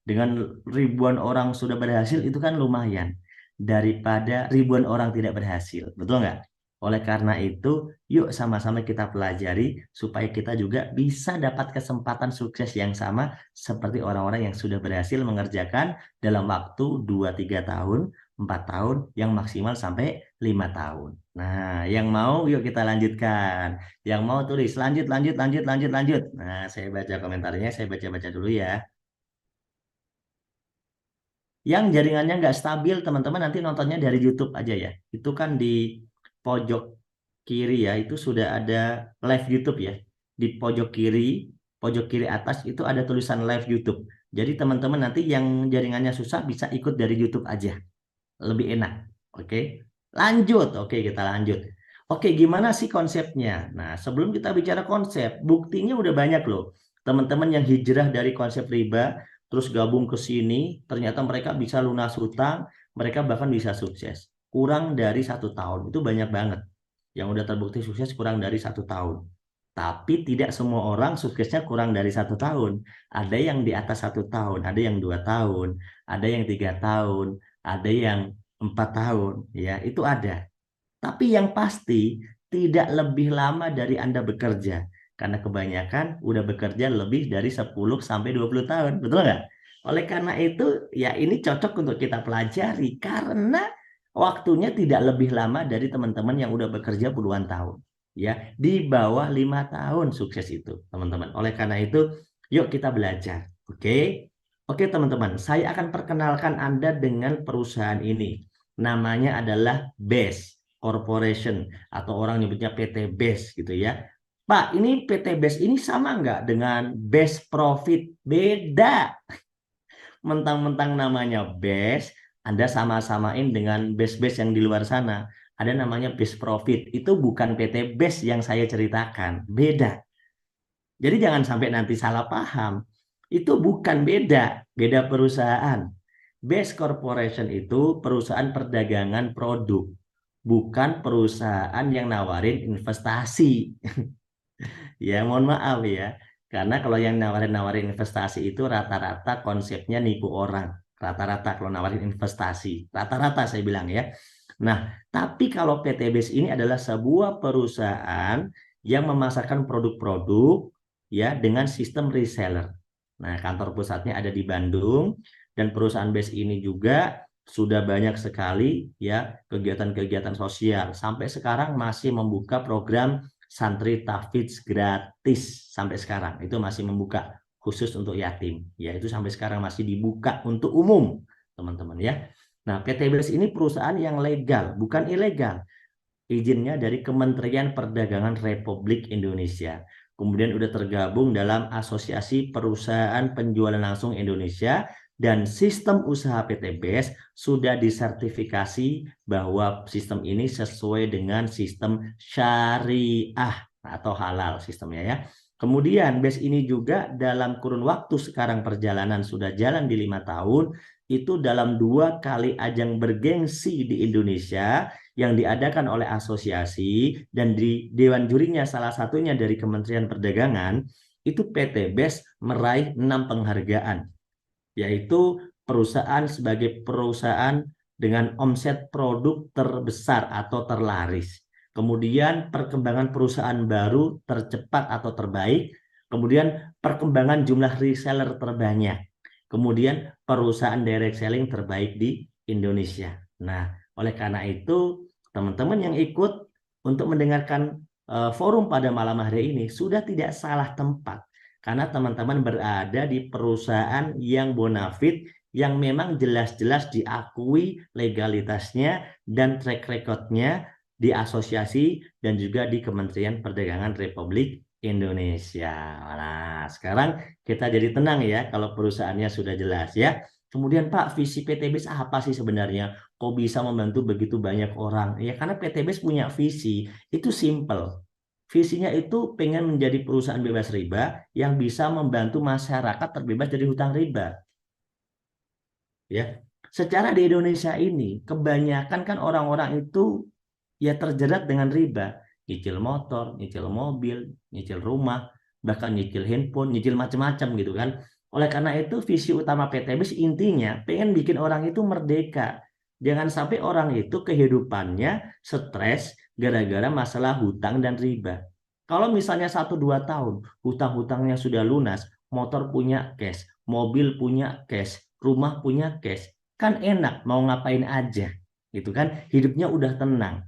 Dengan ribuan orang sudah berhasil itu kan lumayan daripada ribuan orang tidak berhasil. Betul nggak? Oleh karena itu, yuk sama-sama kita pelajari supaya kita juga bisa dapat kesempatan sukses yang sama seperti orang-orang yang sudah berhasil mengerjakan dalam waktu 2-3 tahun, 4 tahun, yang maksimal sampai 5 tahun. Nah, yang mau yuk kita lanjutkan. Yang mau tulis lanjut, lanjut, lanjut, lanjut, lanjut. Nah, saya baca komentarnya, saya baca-baca dulu ya. Yang jaringannya nggak stabil, teman-teman nanti nontonnya dari YouTube aja ya. Itu kan di pojok kiri ya, itu sudah ada live YouTube ya. Di pojok kiri atas itu ada tulisan live YouTube. Jadi teman-teman nanti yang jaringannya susah bisa ikut dari YouTube aja. Lebih enak. Oke. Lanjut. Oke, kita lanjut. Oke, gimana sih konsepnya? Nah, sebelum kita bicara konsep, buktinya udah banyak loh. Teman-teman yang hijrah dari konsep riba, terus gabung ke sini, ternyata mereka bisa lunas hutang, mereka bahkan bisa sukses. Kurang dari 1 tahun, itu banyak banget. Yang udah terbukti sukses kurang dari 1 tahun. Tapi tidak semua orang suksesnya kurang dari 1 tahun. Ada yang di atas 1 tahun, ada yang 2 tahun, ada yang 3 tahun, ada yang 4 tahun. Ya, itu ada. Tapi yang pasti tidak lebih lama dari Anda bekerja. Karena kebanyakan udah bekerja lebih dari 10 sampai 20 tahun. Betul nggak? Oleh karena itu, ya ini cocok untuk kita pelajari. Karena waktunya tidak lebih lama dari teman-teman yang udah bekerja puluhan tahun. Ya, di bawah 5 tahun sukses itu, teman-teman. Oleh karena itu, yuk kita belajar. Oke? Oke, teman-teman. Saya akan perkenalkan Anda dengan perusahaan ini. Namanya adalah BES Corporation atau orang nyebutnya PT BES gitu ya. Pak, ini PT BES ini sama nggak dengan Best Profit? Beda. Mentang-mentang namanya BES, Anda sama-samain dengan BES-BES yang di luar sana. Ada namanya Best Profit. Itu bukan PT BES yang saya ceritakan. Beda. Jadi jangan sampai nanti salah paham. Itu bukan beda perusahaan. Best Corporation itu perusahaan perdagangan produk, bukan perusahaan yang nawarin investasi. Ya, mohon maaf ya. Karena kalau yang nawarin-nawarin investasi itu rata-rata konsepnya nipu orang. Rata-rata kalau nawarin investasi. Rata-rata saya bilang ya. Nah, tapi kalau PTBS ini adalah sebuah perusahaan yang memasarkan produk-produk ya dengan sistem reseller. Nah, kantor pusatnya ada di Bandung dan perusahaan BES ini juga sudah banyak sekali ya kegiatan-kegiatan sosial. Sampai sekarang masih membuka program santri tahfidz gratis sampai sekarang. Itu masih membuka khusus untuk yatim. Ya, itu sampai sekarang masih dibuka untuk umum, teman-teman ya. Nah, PT BES ini perusahaan yang legal, bukan ilegal. Izinnya dari Kementerian Perdagangan Republik Indonesia. Kemudian udah tergabung dalam Asosiasi Perusahaan Penjualan Langsung Indonesia dan sistem usaha PT BES sudah disertifikasi bahwa sistem ini sesuai dengan sistem syariah atau halal sistemnya ya. Kemudian BES ini juga dalam kurun waktu sekarang perjalanan sudah jalan di 5 tahun, itu dalam 2 kali ajang bergengsi di Indonesia yang diadakan oleh asosiasi dan di dewan jurinya salah satunya dari Kementerian Perdagangan, itu PT BES meraih 6 penghargaan, yaitu perusahaan sebagai perusahaan dengan omset produk terbesar atau terlaris. Kemudian perkembangan perusahaan baru tercepat atau terbaik. Kemudian perkembangan jumlah reseller terbanyak. Kemudian perusahaan direct selling terbaik di Indonesia. Nah, oleh karena itu teman-teman yang ikut untuk mendengarkan forum pada malam hari ini sudah tidak salah tempat. Karena teman-teman berada di perusahaan yang bonafit, yang memang jelas-jelas diakui legalitasnya dan track recordnya di asosiasi dan juga di Kementerian Perdagangan Republik Indonesia. Nah, sekarang kita jadi tenang ya kalau perusahaannya sudah jelas ya. Kemudian Pak, visi PTBS apa sih sebenarnya? Kok bisa membantu begitu banyak orang? Ya karena PTBS punya visi, itu simple. Visinya itu pengen menjadi perusahaan bebas riba yang bisa membantu masyarakat terbebas dari hutang riba. Ya, secara di Indonesia ini kebanyakan kan orang-orang itu ya terjerat dengan riba, nyicil motor, nyicil mobil, nyicil rumah, bahkan nyicil handphone, nyicil macam-macam gitu kan. Oleh karena itu visi utama PTBS intinya pengen bikin orang itu merdeka Jangan sampai orang itu kehidupannya stres gara-gara masalah hutang dan riba. Kalau misalnya 1 2 tahun hutang-hutangnya sudah lunas, motor punya cash, mobil punya cash, rumah punya cash, kan enak mau ngapain aja, gitu kan? Hidupnya udah tenang.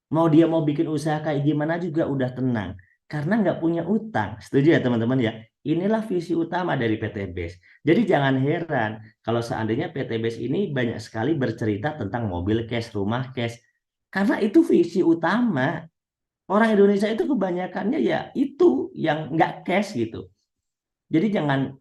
Mau dia mau bikin usaha kayak gimana juga udah tenang. Karena nggak punya utang. Setuju ya teman-teman ya? Inilah visi utama dari PT BES. Jadi jangan heran kalau seandainya PT BES ini banyak sekali bercerita tentang mobil cash, rumah cash. Karena itu visi utama. Orang Indonesia itu kebanyakannya ya itu yang nggak cash gitu. Jadi jangan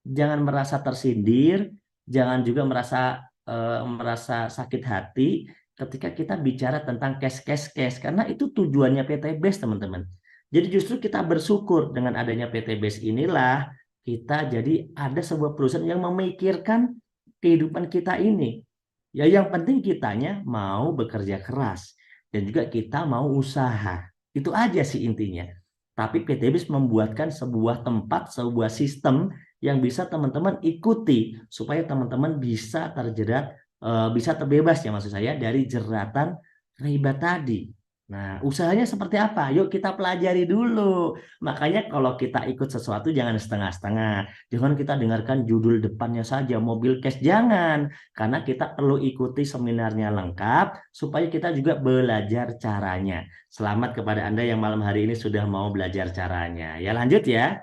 jangan merasa tersindir, jangan juga merasa sakit hati ketika kita bicara tentang cash cash cash karena itu tujuannya PT BES teman-teman. Jadi justru kita bersyukur dengan adanya PT BES inilah kita jadi ada sebuah perusahaan yang memikirkan kehidupan kita ini. Ya yang penting kitanya mau bekerja keras dan juga kita mau usaha. Itu aja sih intinya. Tapi PT BES membuatkan sebuah tempat, sebuah sistem yang bisa teman-teman ikuti supaya teman-teman bisa terjerat, bisa terbebas ya maksud saya dari jeratan riba tadi. Nah, usahanya seperti apa? Yuk kita pelajari dulu. Makanya kalau kita ikut sesuatu jangan setengah-setengah. Jangan kita dengarkan judul depannya saja, mobil cash. Jangan. Karena kita perlu ikuti seminarnya lengkap supaya kita juga belajar caranya. Selamat kepada Anda yang malam hari ini sudah mau belajar caranya. Ya lanjut ya.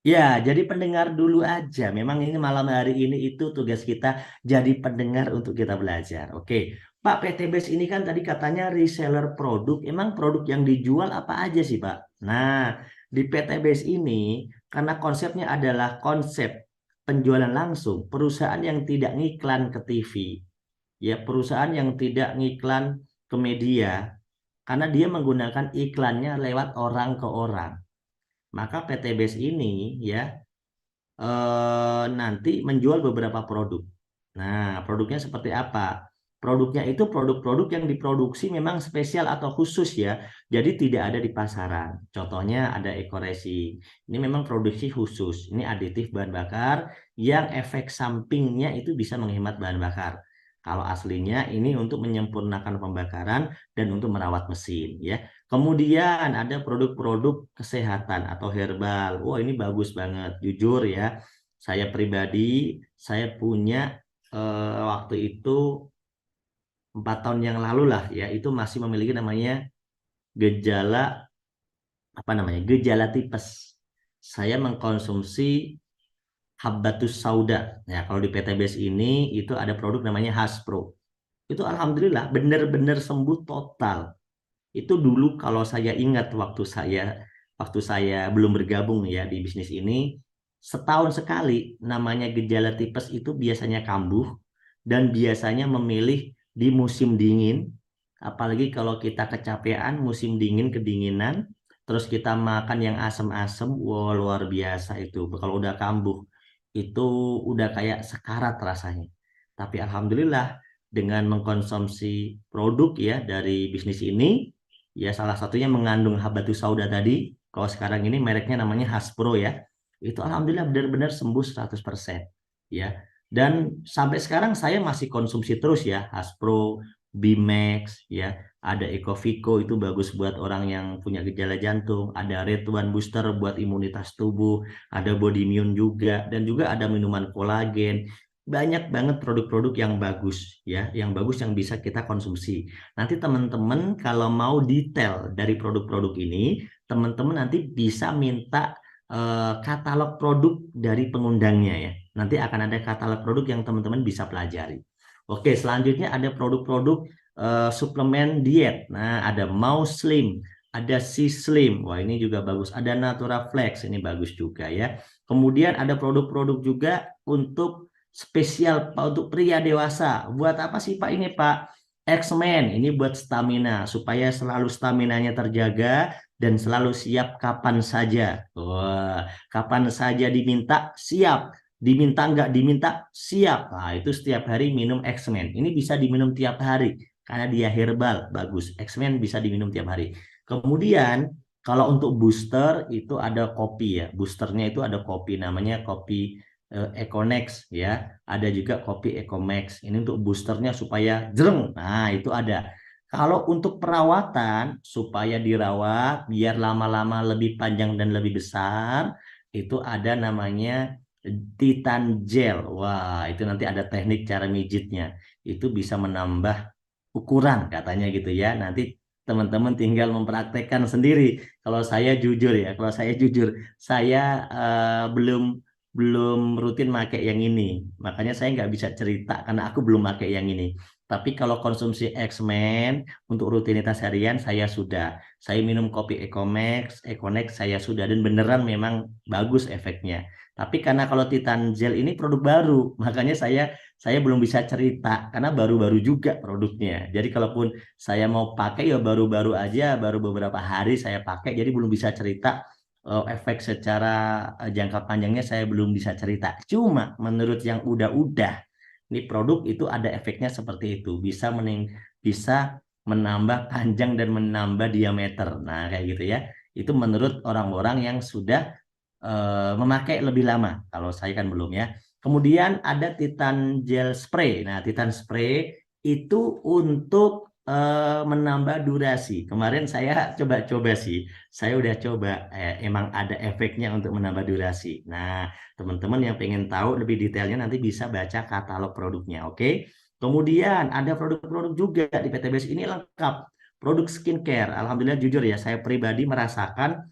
Ya, jadi pendengar dulu aja. Memang ini malam hari ini itu tugas kita jadi pendengar untuk kita belajar. Oke, Pak PTBS ini kan tadi katanya reseller produk. Emang produk yang dijual apa aja sih, Pak? Nah, di PTBS ini karena konsepnya adalah konsep penjualan langsung, perusahaan yang tidak ngiklan ke TV, ya perusahaan yang tidak ngiklan ke media, karena dia menggunakan iklannya lewat orang ke orang. Maka PTBS ini ya nanti menjual beberapa produk. Nah, produknya seperti apa? Produknya itu produk-produk yang diproduksi memang spesial atau khusus ya. Jadi tidak ada di pasaran. Contohnya ada ekoresi. Ini memang produksi khusus. Ini aditif bahan bakar yang efek sampingnya itu bisa menghemat bahan bakar. Kalau aslinya ini untuk menyempurnakan pembakaran dan untuk merawat mesin ya. Kemudian ada produk-produk kesehatan atau herbal. Wah, ini bagus banget. Jujur ya, saya pribadi, saya punya waktu itu 4 tahun yang lalu lah ya, itu masih memiliki namanya gejala apa namanya? Gejala tipes. Saya mengkonsumsi Habbatus Sauda. Ya, kalau di PTBS ini itu ada produk namanya Haspro. Itu alhamdulillah benar-benar sembuh total. Itu dulu kalau saya ingat waktu saya belum bergabung ya di bisnis ini, setahun sekali namanya gejala tipes itu biasanya kambuh dan biasanya memilih di musim dingin, apalagi kalau kita kecapean musim dingin kedinginan, terus kita makan yang asam-asam, wow luar biasa itu. Kalau udah kambuh itu udah kayak sekarat rasanya. Tapi alhamdulillah dengan mengkonsumsi produk ya dari bisnis ini, ya salah satunya mengandung habatus sauda tadi. Kalau sekarang ini mereknya namanya Haspro ya. Itu alhamdulillah benar-benar sembuh 100% ya. Dan sampai sekarang saya masih konsumsi terus ya Haspro, Bimax ya. Ada Ecovico itu bagus buat orang yang punya gejala jantung, ada Red One Booster buat imunitas tubuh, ada Bodymune juga dan juga ada minuman kolagen. Banyak banget produk-produk yang bagus ya, yang bagus yang bisa kita konsumsi. Nanti teman-teman kalau mau detail dari produk-produk ini, teman-teman nanti bisa minta katalog produk dari pengundangnya ya. Nanti akan ada katalog produk yang teman-teman bisa pelajari. Oke, selanjutnya ada produk-produk suplemen diet. Nah, ada Mau Slim, ada C Slim. Wah, ini juga bagus. Ada Natura Flex, ini bagus juga ya. Kemudian ada produk-produk juga untuk spesial Pak untuk pria dewasa. Buat apa sih Pak ini Pak? X-Men ini buat stamina supaya selalu staminanya terjaga dan selalu siap kapan saja. Wah, kapan saja diminta siap, diminta nggak diminta siap. Nah, itu setiap hari minum X-Men. Ini bisa diminum tiap hari karena dia herbal, bagus. X-Men bisa diminum tiap hari. Kemudian Kalau untuk booster itu ada kopi ya. Boosternya itu ada kopi namanya kopi Econex ya. Ada juga kopi Ecomax. Ini untuk boosternya supaya jreng. Nah, itu ada. Kalau untuk perawatan supaya dirawat biar lama-lama lebih panjang dan lebih besar, itu ada namanya Titan Gel. Wah, itu nanti ada teknik cara mijitnya. Itu bisa menambah ukuran katanya gitu ya. Nanti teman-teman tinggal mempraktekkan sendiri. Kalau saya jujur ya, kalau saya jujur, saya belum belum rutin pakai yang ini. Makanya saya nggak bisa cerita karena aku belum pakai yang ini. Tapi kalau konsumsi X-Men untuk rutinitas harian saya sudah. Saya minum kopi Ecomax, Econex saya sudah dan beneran memang bagus efeknya. Tapi karena kalau Titan Gel ini produk baru, makanya saya belum bisa cerita karena baru-baru juga produknya. Jadi kalaupun saya mau pakai ya baru-baru aja, baru beberapa hari saya pakai, jadi belum bisa cerita efek secara jangka panjangnya saya belum bisa cerita. Cuma menurut yang udah-udah, ini produk itu ada efeknya seperti itu, bisa menambah panjang dan menambah diameter. Nah, kayak gitu ya. Itu menurut orang-orang yang sudah memakai lebih lama. Kalau saya kan belum ya. Kemudian ada Titan Gel Spray. Nah, Titan Spray itu untuk menambah durasi. Kemarin saya coba-coba sih. Saya udah coba, emang ada efeknya untuk menambah durasi. Nah, teman-teman yang pengen tahu lebih detailnya nanti bisa baca katalog produknya, oke? Kemudian ada produk-produk juga di PTBS ini lengkap. Produk skincare. Alhamdulillah jujur ya, saya pribadi merasakan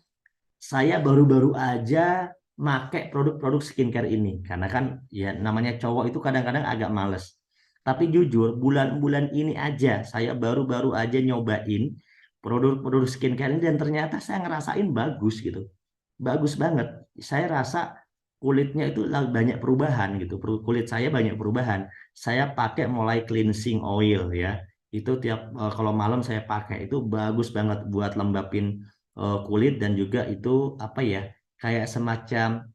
saya baru-baru aja make produk-produk skincare ini karena kan ya namanya cowok itu kadang-kadang agak males. Tapi jujur bulan-bulan ini aja saya baru-baru aja nyobain produk-produk skincare ini dan ternyata saya ngerasain bagus gitu. Bagus banget. Saya rasa kulitnya itu banyak perubahan gitu. Kulit saya banyak perubahan. Saya pakai mulai cleansing oil ya. Itu tiap kalau malam saya pakai itu bagus banget buat lembapin kulit dan juga itu apa ya kayak semacam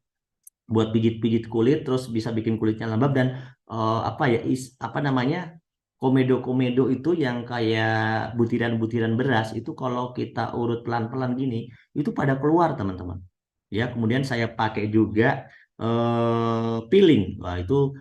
buat pijit-pijit kulit terus bisa bikin kulitnya lembab dan apa ya apa namanya komedo-komedo itu yang kayak butiran-butiran beras itu kalau kita urut pelan-pelan gini itu pada keluar teman-teman ya kemudian saya pakai juga peeling wah itu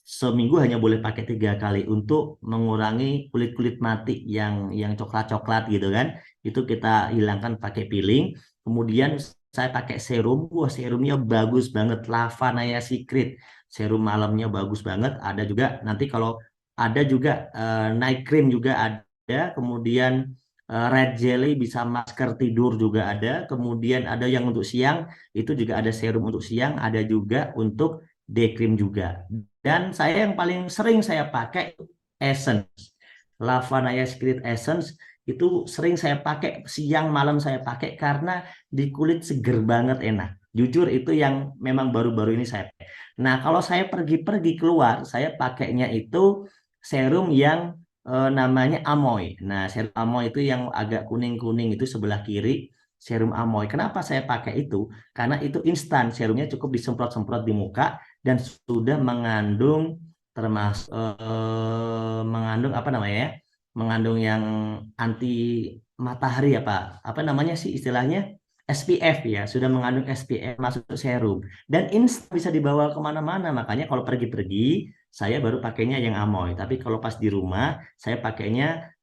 seminggu hanya boleh pakai 3 kali untuk mengurangi kulit-kulit mati yang coklat-coklat gitu kan. Itu kita hilangkan pakai peeling. Kemudian saya pakai serum. Wah, serumnya bagus banget. Lava Naya Secret. Serum malamnya bagus banget. Ada juga nanti kalau ada juga night cream juga ada. Kemudian red jelly bisa masker tidur juga ada. Kemudian ada yang untuk siang itu juga ada serum untuk siang. Ada juga untuk day cream juga. Dan saya yang paling sering saya pakai Essence. Lavanaya Spirit Essence itu sering saya pakai siang malam saya pakai karena di kulit seger banget enak. Jujur itu yang memang baru-baru ini saya pakai. Nah, kalau saya pergi-pergi keluar, saya pakainya itu serum yang namanya Amoy. Nah, serum Amoy itu yang agak kuning-kuning itu sebelah kiri, serum Amoy. Kenapa saya pakai itu? Karena itu instan, serumnya cukup disemprot-semprot di muka dan sudah mengandung termasuk mengandung apa namanya ya? Mengandung yang anti matahari apa namanya sih istilahnya SPF ya sudah mengandung SPF masuk serum dan instan bisa dibawa kemana-mana makanya kalau pergi-pergi saya baru pakainya yang Amoy tapi kalau pas di rumah saya pakainya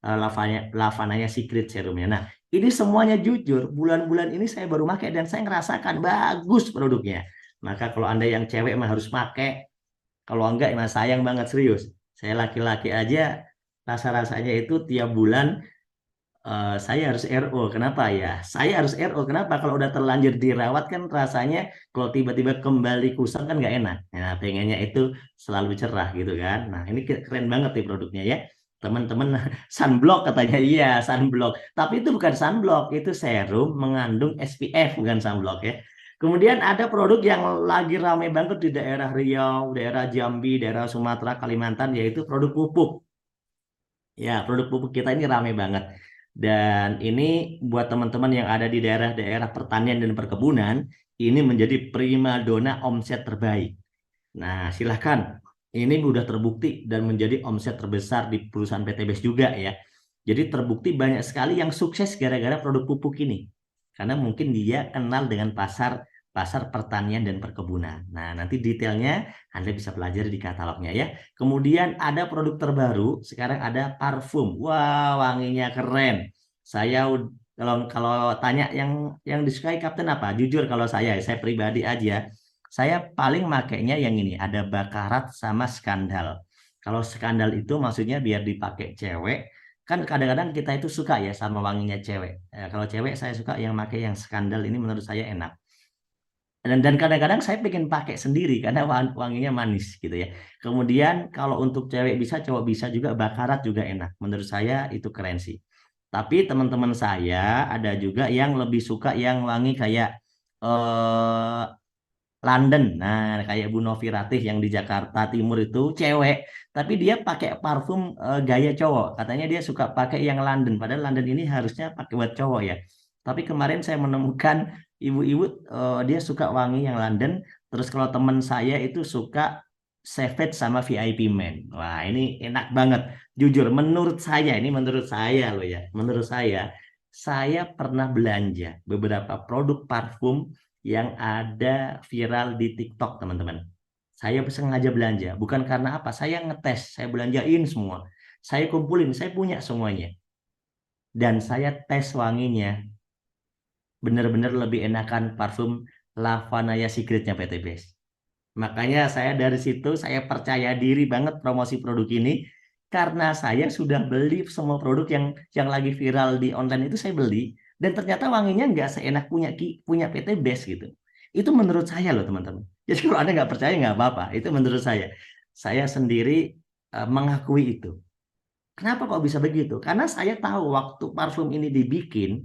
Lavananya Secret serumnya. Nah ini semuanya jujur bulan-bulan ini saya baru pakai dan saya ngerasakan bagus produknya. Maka kalau Anda yang cewek mah harus pakai. Kalau enggak, emang sayang banget serius. Saya laki-laki aja rasa-rasanya itu tiap bulan saya harus RO. Kenapa ya? Saya harus RO. Kenapa? Kalau udah terlanjur dirawat kan rasanya kalau tiba-tiba kembali kusam kan nggak enak. Nah, pengennya itu selalu cerah gitu kan. Nah, ini keren banget nih produknya ya. Teman-teman sunblock katanya iya sunblock. Tapi itu bukan sunblock, itu serum mengandung SPF bukan sunblock ya. Kemudian ada produk yang lagi ramai banget di daerah Riau, daerah Jambi, daerah Sumatera, Kalimantan yaitu produk pupuk. Ya, produk pupuk kita ini ramai banget. Dan ini buat teman-teman yang ada di daerah-daerah pertanian dan perkebunan, ini menjadi primadona omset terbaik. Nah, silahkan. Ini sudah terbukti dan menjadi omset terbesar di perusahaan PTBS juga ya. Jadi terbukti banyak sekali yang sukses gara-gara produk pupuk ini. karena mungkin dia kenal dengan pasar pasar pertanian dan perkebunan. Nah, nanti detailnya Anda bisa pelajari di katalognya ya. Kemudian ada produk terbaru, sekarang ada parfum. Wah, wanginya keren. Saya kalau tanya yang disukai Kapten apa? Jujur kalau saya pribadi aja, saya paling makainya yang ini, ada Bakarat sama Skandal. Kalau Skandal itu maksudnya biar dipakai cewek, kan kadang-kadang kita itu suka ya sama wanginya cewek. Kalau cewek saya suka yang pakai yang Skandal ini menurut saya enak. Dan kadang-kadang saya pengen pakai sendiri karena wanginya manis gitu ya. Kemudian kalau untuk cewek bisa, cowok bisa juga, Bakarat juga enak. Menurut saya itu keren sih. Tapi teman-teman saya ada juga yang lebih suka yang wangi kayak eh, London. Nah, kayak Bu Novi Ratih yang di Jakarta Timur itu cewek, tapi dia pakai parfum gaya cowok. Katanya dia suka pakai yang London, padahal London ini harusnya pakai buat cowok ya. Tapi kemarin saya menemukan ibu-ibu dia suka wangi yang London. Terus kalau teman saya itu suka Savage sama VIP Man. Wah, ini enak banget. Jujur, menurut saya loh ya, menurut saya pernah belanja beberapa produk parfum yang ada viral di TikTok, teman-teman. Saya sengaja belanja, bukan karena apa, saya ngetes, saya belanjain semua. Saya kumpulin, saya punya semuanya. Dan saya tes wanginya, benar-benar lebih enakan parfum Lavanaya Secretnya PT Base. Makanya saya dari situ saya percaya diri banget promosi produk ini karena saya sudah beli semua produk yang lagi viral di online itu saya beli dan ternyata wanginya nggak seenak punya PT Base gitu. Itu menurut saya loh teman-teman. Jadi kalau Anda nggak percaya nggak apa-apa. Itu menurut saya. Saya sendiri mengakui itu. Kenapa kok bisa begitu? Karena saya tahu waktu parfum ini dibikin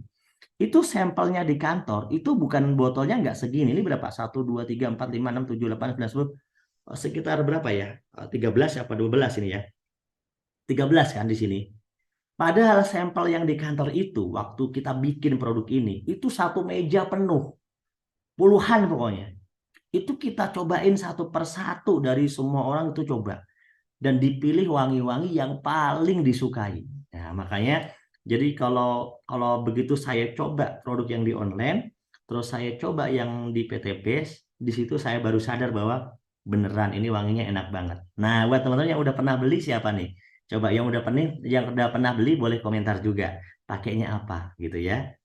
itu sampelnya di kantor itu bukan botolnya nggak segini. Ini berapa? 1, 2, 3, 4, 5, 6, 7, 8, 9, 10, sekitar berapa ya? 13 apa 12 ini ya? 13 kan di sini. Padahal sampel yang di kantor itu waktu kita bikin produk ini itu satu meja penuh, puluhan pokoknya. Itu kita cobain satu persatu dari semua orang itu coba dan dipilih wangi-wangi yang paling disukai. Nah, makanya jadi kalau kalau begitu saya coba produk yang di online, terus saya coba yang di PT Base, di situ saya baru sadar bahwa beneran ini wanginya enak banget. Nah, buat teman-teman yang udah pernah beli siapa nih? Coba yang udah pernah beli boleh komentar juga. Pakainya apa gitu ya.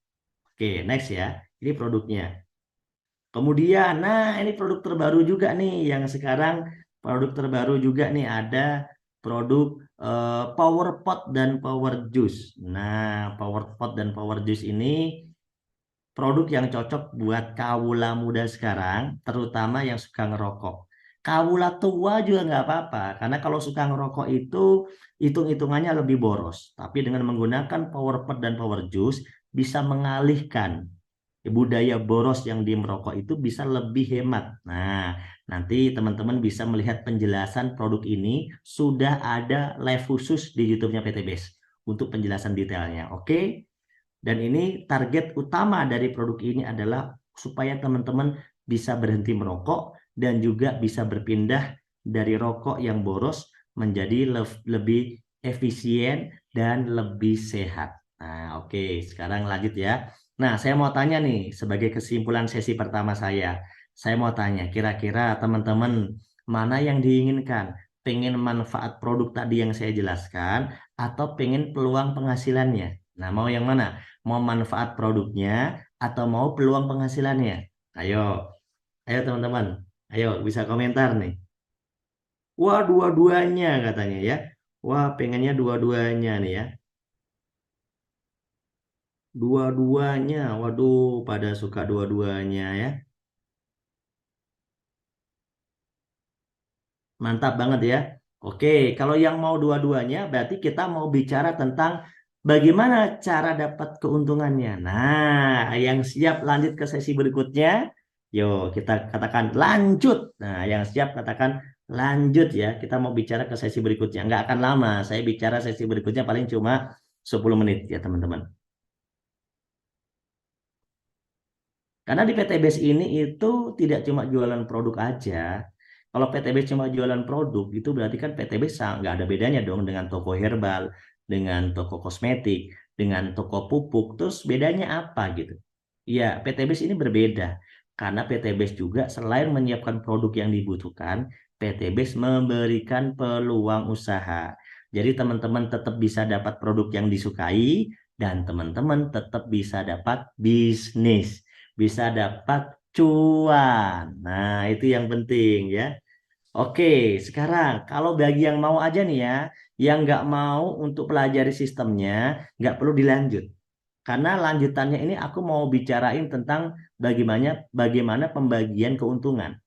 Oke, next ya. Ini produknya. Kemudian, nah ini produk terbaru juga nih yang sekarang produk terbaru juga nih ada produk Power Pot dan Power Juice. Nah, Power Pot dan Power Juice ini produk yang cocok buat kawula muda sekarang, terutama yang suka ngerokok. Kawula tua juga nggak apa-apa, karena kalau suka ngerokok itu hitung-hitungannya lebih boros. Tapi dengan menggunakan Power Pot dan Power Juice bisa mengalihkan budaya boros yang di merokok itu bisa lebih hemat. Nah, nanti teman-teman bisa melihat penjelasan produk ini sudah ada live khusus di YouTube-nya PT Base untuk penjelasan detailnya. Oke? Dan ini target utama dari produk ini adalah supaya teman-teman bisa berhenti merokok dan juga bisa berpindah dari rokok yang boros menjadi lebih efisien dan lebih sehat. Nah, oke, sekarang lanjut ya. Nah, saya mau tanya nih, sebagai kesimpulan sesi pertama saya mau tanya, kira-kira teman-teman mana yang diinginkan? Pengen manfaat produk tadi yang saya jelaskan atau pengen peluang penghasilannya? Nah, mau yang mana? Mau manfaat produknya atau mau peluang penghasilannya? Ayo, ayo teman-teman. Ayo, bisa komentar nih. Wah, dua-duanya katanya ya. Wah, pengennya dua-duanya nih ya. Dua-duanya. Waduh, pada suka dua-duanya ya. Mantap banget ya. Oke, kalau yang mau dua-duanya berarti kita mau bicara tentang bagaimana cara dapat keuntungannya. Nah, yang siap lanjut ke sesi berikutnya, yuk kita katakan lanjut. Nah, yang siap katakan lanjut ya. Kita mau bicara ke sesi berikutnya. Nggak akan lama, saya bicara sesi berikutnya paling cuma 10 menit ya teman-teman. Karena di PTBS ini itu tidak cuma jualan produk aja. Kalau PTBS cuma jualan produk, itu berarti kan PTBS nggak ada bedanya dong dengan toko herbal, dengan toko kosmetik, dengan toko pupuk. Terus bedanya apa gitu? Ya, PTBS ini berbeda karena PTBS juga selain menyiapkan produk yang dibutuhkan, PTBS memberikan peluang usaha. Jadi teman-teman tetap bisa dapat produk yang disukai dan teman-teman tetap bisa dapat bisnis, bisa dapat cuan. Nah, itu yang penting ya. Oke, sekarang kalau bagi yang mau aja nih ya, yang nggak mau untuk pelajari sistemnya, nggak perlu dilanjut. Karena lanjutannya ini aku mau bicarain tentang bagaimana bagaimana pembagian keuntungan.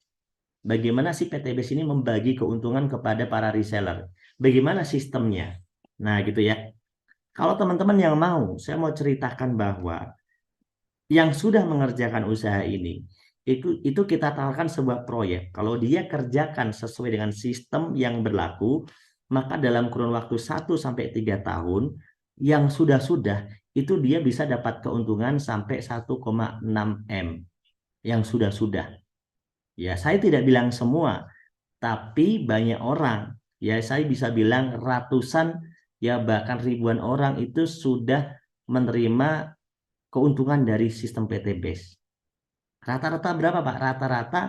Bagaimana si PTBS ini membagi keuntungan kepada para reseller. Bagaimana sistemnya. Nah, gitu ya. Kalau teman-teman yang mau, saya mau ceritakan bahwa yang sudah mengerjakan usaha ini itu kita tawarkan sebuah proyek. Kalau dia kerjakan sesuai dengan sistem yang berlaku, maka dalam kurun waktu 1 sampai 3 tahun yang sudah-sudah itu dia bisa dapat keuntungan sampai 1,6 M yang sudah-sudah. Ya, saya tidak bilang semua, tapi banyak orang, ya saya bisa bilang ratusan, ya bahkan ribuan orang itu sudah menerima keuntungan dari sistem PTBase. Rata-rata berapa Pak? Rata-rata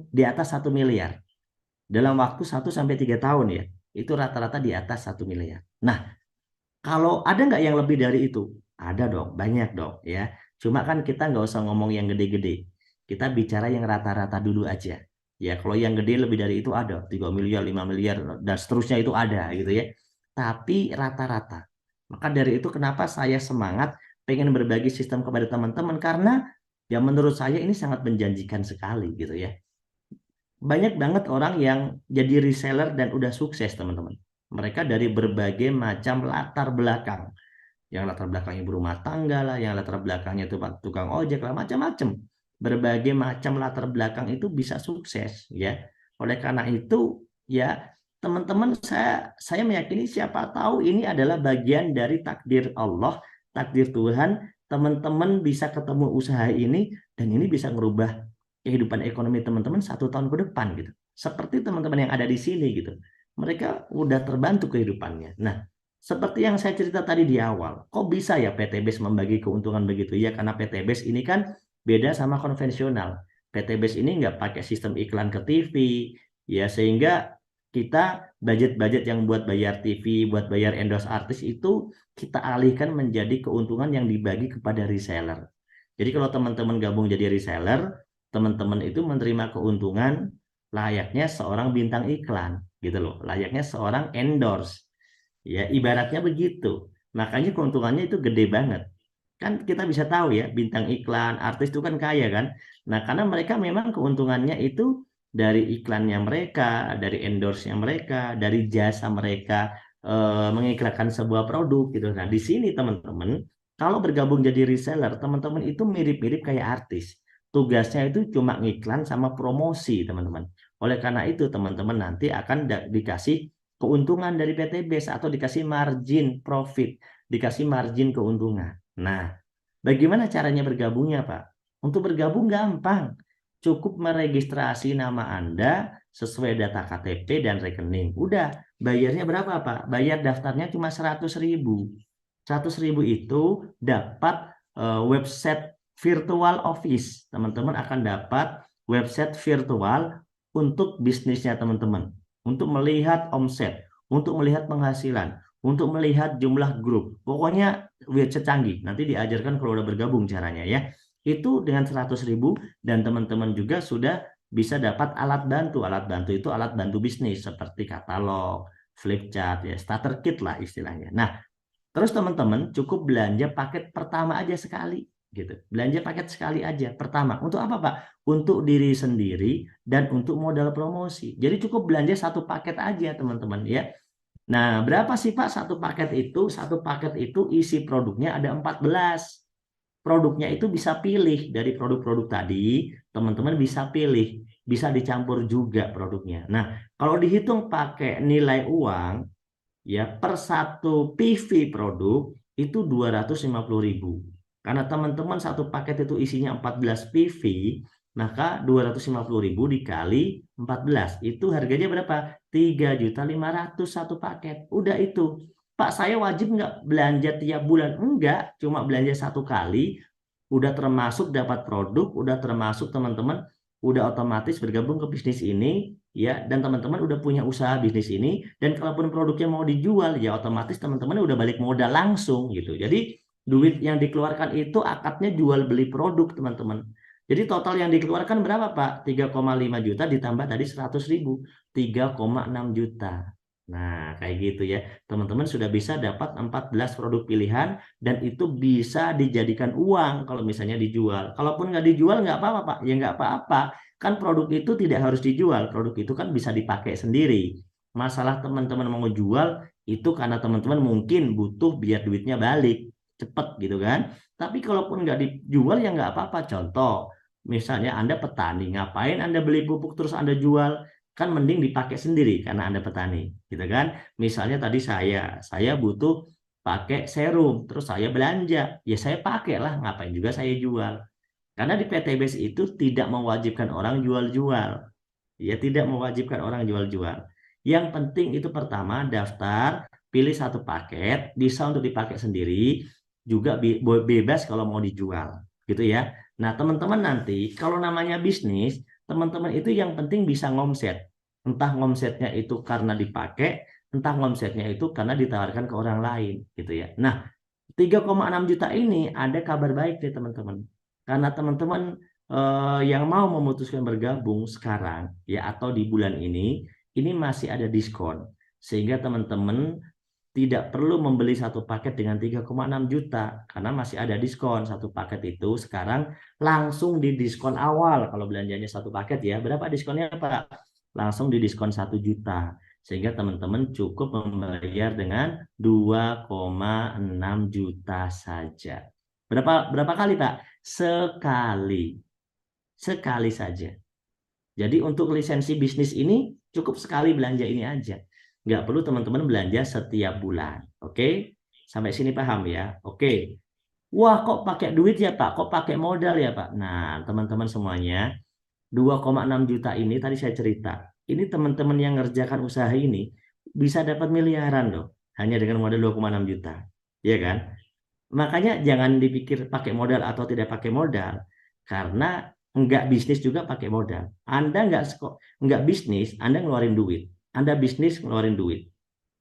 di atas 1 miliar. Dalam waktu 1 sampai 3 tahun ya. Itu rata-rata di atas 1 miliar. Nah, kalau ada nggak yang lebih dari itu? Ada dong, banyak dong ya. Cuma kan kita nggak usah ngomong yang gede-gede. Kita bicara yang rata-rata dulu aja. Ya, kalau yang gede lebih dari itu ada. 3 miliar, 5 miliar, dan seterusnya itu ada gitu ya. Tapi rata-rata. Maka dari itu kenapa saya semangat pengen berbagi sistem kepada teman-teman. Karena ya menurut saya ini sangat menjanjikan sekali gitu ya. Banyak banget orang yang jadi reseller dan udah sukses teman-teman. Mereka dari berbagai macam latar belakang. Yang latar belakangnya berumah tangga lah, yang latar belakangnya itu tukang ojek lah, macam-macam. Berbagai macam latar belakang itu bisa sukses ya. Oleh karena itu ya teman-teman saya meyakini siapa tahu ini adalah bagian dari takdir Allah, takdir Tuhan, teman-teman bisa ketemu usaha ini dan ini bisa merubah kehidupan ekonomi teman-teman 1 tahun ke depan gitu. Seperti teman-teman yang ada di sini gitu. Mereka udah terbantu kehidupannya. Nah, seperti yang saya cerita tadi di awal, kok bisa ya PTBS membagi keuntungan begitu? Ya, karena PTBS ini kan beda sama konvensional. PTBS ini nggak pakai sistem iklan ke TV, ya sehingga kita budget-budget yang buat bayar TV, buat bayar endorse artis itu kita alihkan menjadi keuntungan yang dibagi kepada reseller. Jadi kalau teman-teman gabung jadi reseller, teman-teman itu menerima keuntungan layaknya seorang bintang iklan, gitu loh, layaknya seorang endorse. Ya, ibaratnya begitu. Makanya keuntungannya itu gede banget. Kan kita bisa tahu ya, bintang iklan, artis itu kan kaya kan. Nah, karena mereka memang keuntungannya itu dari iklannya mereka, dari endorse-nya mereka, dari jasa mereka mengiklankan sebuah produk gitu. Nah, di sini teman-teman, kalau bergabung jadi reseller, teman-teman itu mirip-mirip kayak artis. Tugasnya itu cuma ngiklan sama promosi, teman-teman. Oleh karena itu, teman-teman nanti akan dikasih keuntungan dari PTBS atau dikasih margin profit, dikasih margin keuntungan. Nah, bagaimana caranya bergabungnya, Pak? Untuk bergabung gampang. Cukup meregistrasi nama Anda sesuai data KTP dan rekening. Udah, bayarnya berapa, Pak? Bayar daftarnya cuma 100.000. 100.000 itu dapat website virtual office. Teman-teman akan dapat website virtual untuk bisnisnya teman-teman. Untuk melihat omset, untuk melihat penghasilan, untuk melihat jumlah grup. Pokoknya website canggih. Nanti diajarkan kalau udah bergabung caranya ya. Itu dengan 100.000 dan teman-teman juga sudah bisa dapat alat bantu. Alat bantu itu alat bantu bisnis seperti katalog, flipchart, ya starter kit lah istilahnya. Nah, terus teman-teman cukup belanja paket pertama aja sekali gitu. Belanja paket sekali aja pertama. Untuk apa, Pak? Untuk diri sendiri dan untuk modal promosi. Jadi cukup belanja satu paket aja, teman-teman ya. Nah, berapa sih Pak satu paket itu? Satu paket itu isi produknya ada 14. Produknya itu bisa pilih dari produk-produk tadi, teman-teman bisa pilih, bisa dicampur juga produknya. Nah, kalau dihitung pakai nilai uang, ya per satu PV produk itu 250.000. Karena teman-teman satu paket itu isinya 14 PV, maka 250.000 dikali 14 itu harganya berapa? 3.500.000 satu paket. Udah itu. Pak, saya wajib nggak belanja tiap bulan? Enggak, cuma belanja satu kali udah termasuk dapat produk, udah termasuk teman-teman udah otomatis bergabung ke bisnis ini, ya, dan teman-teman udah punya usaha bisnis ini, dan kalaupun produknya mau dijual, ya otomatis teman-teman udah balik modal langsung gitu. Jadi duit yang dikeluarkan itu akadnya jual beli produk teman-teman. Jadi total yang dikeluarkan berapa Pak? 3,5 juta ditambah tadi 100 ribu, 3,6 juta. Nah, kayak gitu ya. Teman-teman sudah bisa dapat 14 produk pilihan dan itu bisa dijadikan uang kalau misalnya dijual. Kalaupun nggak dijual nggak apa-apa Pak. Ya nggak apa-apa. Kan produk itu tidak harus dijual. Produk itu kan bisa dipakai sendiri. Masalah teman-teman mau jual itu karena teman-teman mungkin butuh biar duitnya balik. Cepet gitu kan. Tapi kalaupun nggak dijual ya nggak apa-apa. Contoh, misalnya Anda petani, ngapain Anda beli pupuk terus Anda jual? Kan mending dipakai sendiri karena Anda petani, gitu kan? Misalnya tadi saya butuh pakai serum, terus saya belanja, ya saya pakai lah, ngapain juga saya jual. Karena di PTBS itu tidak mewajibkan orang jual-jual, ya tidak mewajibkan orang jual-jual. Yang penting itu pertama daftar, pilih satu paket, bisa untuk dipakai sendiri, juga bebas kalau mau dijual, gitu ya. Nah, teman-teman nanti kalau namanya bisnis, teman-teman itu yang penting bisa ngomset. Entah ngomsetnya itu karena dipakai, entah ngomsetnya itu karena ditawarkan ke orang lain, gitu ya. Nah, 3,6 juta ini ada kabar baik nih teman-teman. Karena teman-teman yang mau memutuskan bergabung sekarang ya atau di bulan ini masih ada diskon. Sehingga teman-teman tidak perlu membeli satu paket dengan 3,6 juta karena masih ada diskon. Satu paket itu sekarang langsung di diskon awal kalau belanjanya satu paket ya. Berapa diskonnya Pak? Langsung di diskon 1 juta. Sehingga teman-teman cukup membayar dengan 2,6 juta saja. Berapa kali Pak? Sekali. Sekali saja. Jadi untuk lisensi bisnis ini cukup sekali belanja ini aja. Nggak perlu teman-teman belanja setiap bulan. Oke? Sampai sini paham ya? Oke. Wah, kok pakai duit ya Pak? Kok pakai modal ya Pak? Nah, teman-teman semuanya, 2,6 juta ini tadi saya cerita. Ini teman-teman yang ngerjakan usaha ini bisa dapat miliaran loh. Hanya dengan modal 2,6 juta. Iya kan? Makanya jangan dipikir pakai modal atau tidak pakai modal. Karena nggak bisnis juga pakai modal. Anda nggak bisnis, Anda ngeluarin duit. Anda bisnis ngeluarin duit.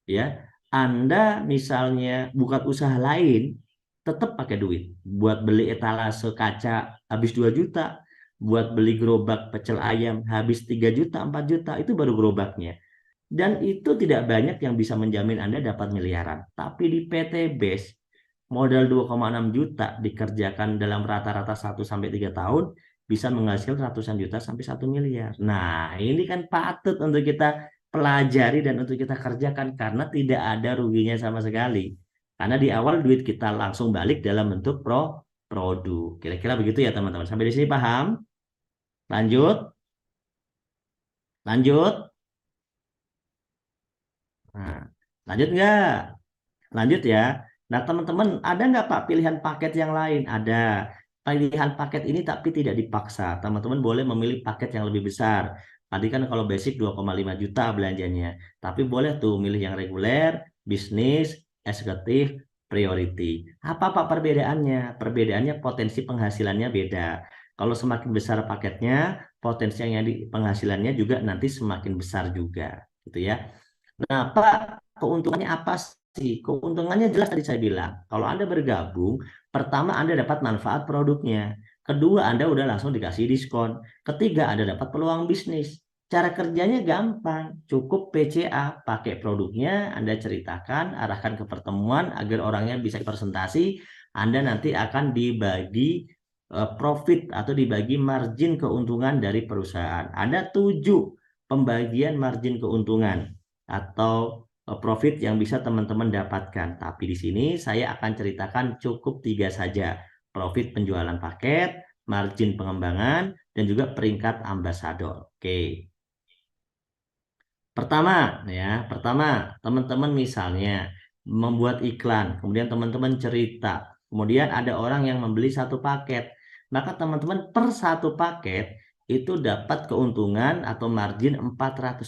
Ya, Anda misalnya buka usaha lain, tetap pakai duit. Buat beli etalase kaca habis 2 juta. Buat beli gerobak pecel ayam habis 3 juta, 4 juta. Itu baru gerobaknya. Dan itu tidak banyak yang bisa menjamin Anda dapat miliaran. Tapi di PT BES modal 2,6 juta dikerjakan dalam rata-rata 1 sampai 3 tahun bisa menghasilkan ratusan juta sampai 1 miliar. Nah, ini kan patut untuk kita pelajari dan untuk kita kerjakan karena tidak ada ruginya sama sekali. Karena di awal duit kita langsung balik dalam bentuk produk. Kira-kira begitu ya teman-teman. Sampai di sini paham? Lanjut? Lanjut? Nah, lanjut nggak? Lanjut ya. Nah, teman-teman, ada nggak Pak pilihan paket yang lain? Ada. Pilihan paket ini tapi tidak dipaksa. Teman-teman boleh memilih paket yang lebih besar. Tadi kan kalau basic 2,5 juta belanjanya. Tapi boleh tuh milih yang reguler, bisnis, eksekutif, priority. Apa Pak perbedaannya? Perbedaannya potensi penghasilannya beda. Kalau semakin besar paketnya, potensi yang penghasilannya juga nanti semakin besar juga. Gitu ya. Nah, Pak, keuntungannya apa sih? Keuntungannya jelas tadi saya bilang. Kalau Anda bergabung, pertama Anda dapat manfaat produknya. Kedua, Anda udah langsung dikasih diskon. Ketiga, Anda dapat peluang bisnis. Cara kerjanya gampang. Cukup PCA, pakai produknya, Anda ceritakan, arahkan ke pertemuan agar orangnya bisa presentasi. Anda nanti akan dibagi profit atau dibagi margin keuntungan dari perusahaan. Ada 7 pembagian margin keuntungan atau profit yang bisa teman-teman dapatkan. Tapi di sini saya akan ceritakan cukup 3 saja. Profit penjualan paket, margin pengembangan, dan juga peringkat ambasador. Oke. Pertama, teman-teman misalnya membuat iklan, kemudian teman-teman cerita, kemudian ada orang yang membeli satu paket, maka teman-teman per satu paket itu dapat keuntungan atau margin 400.000.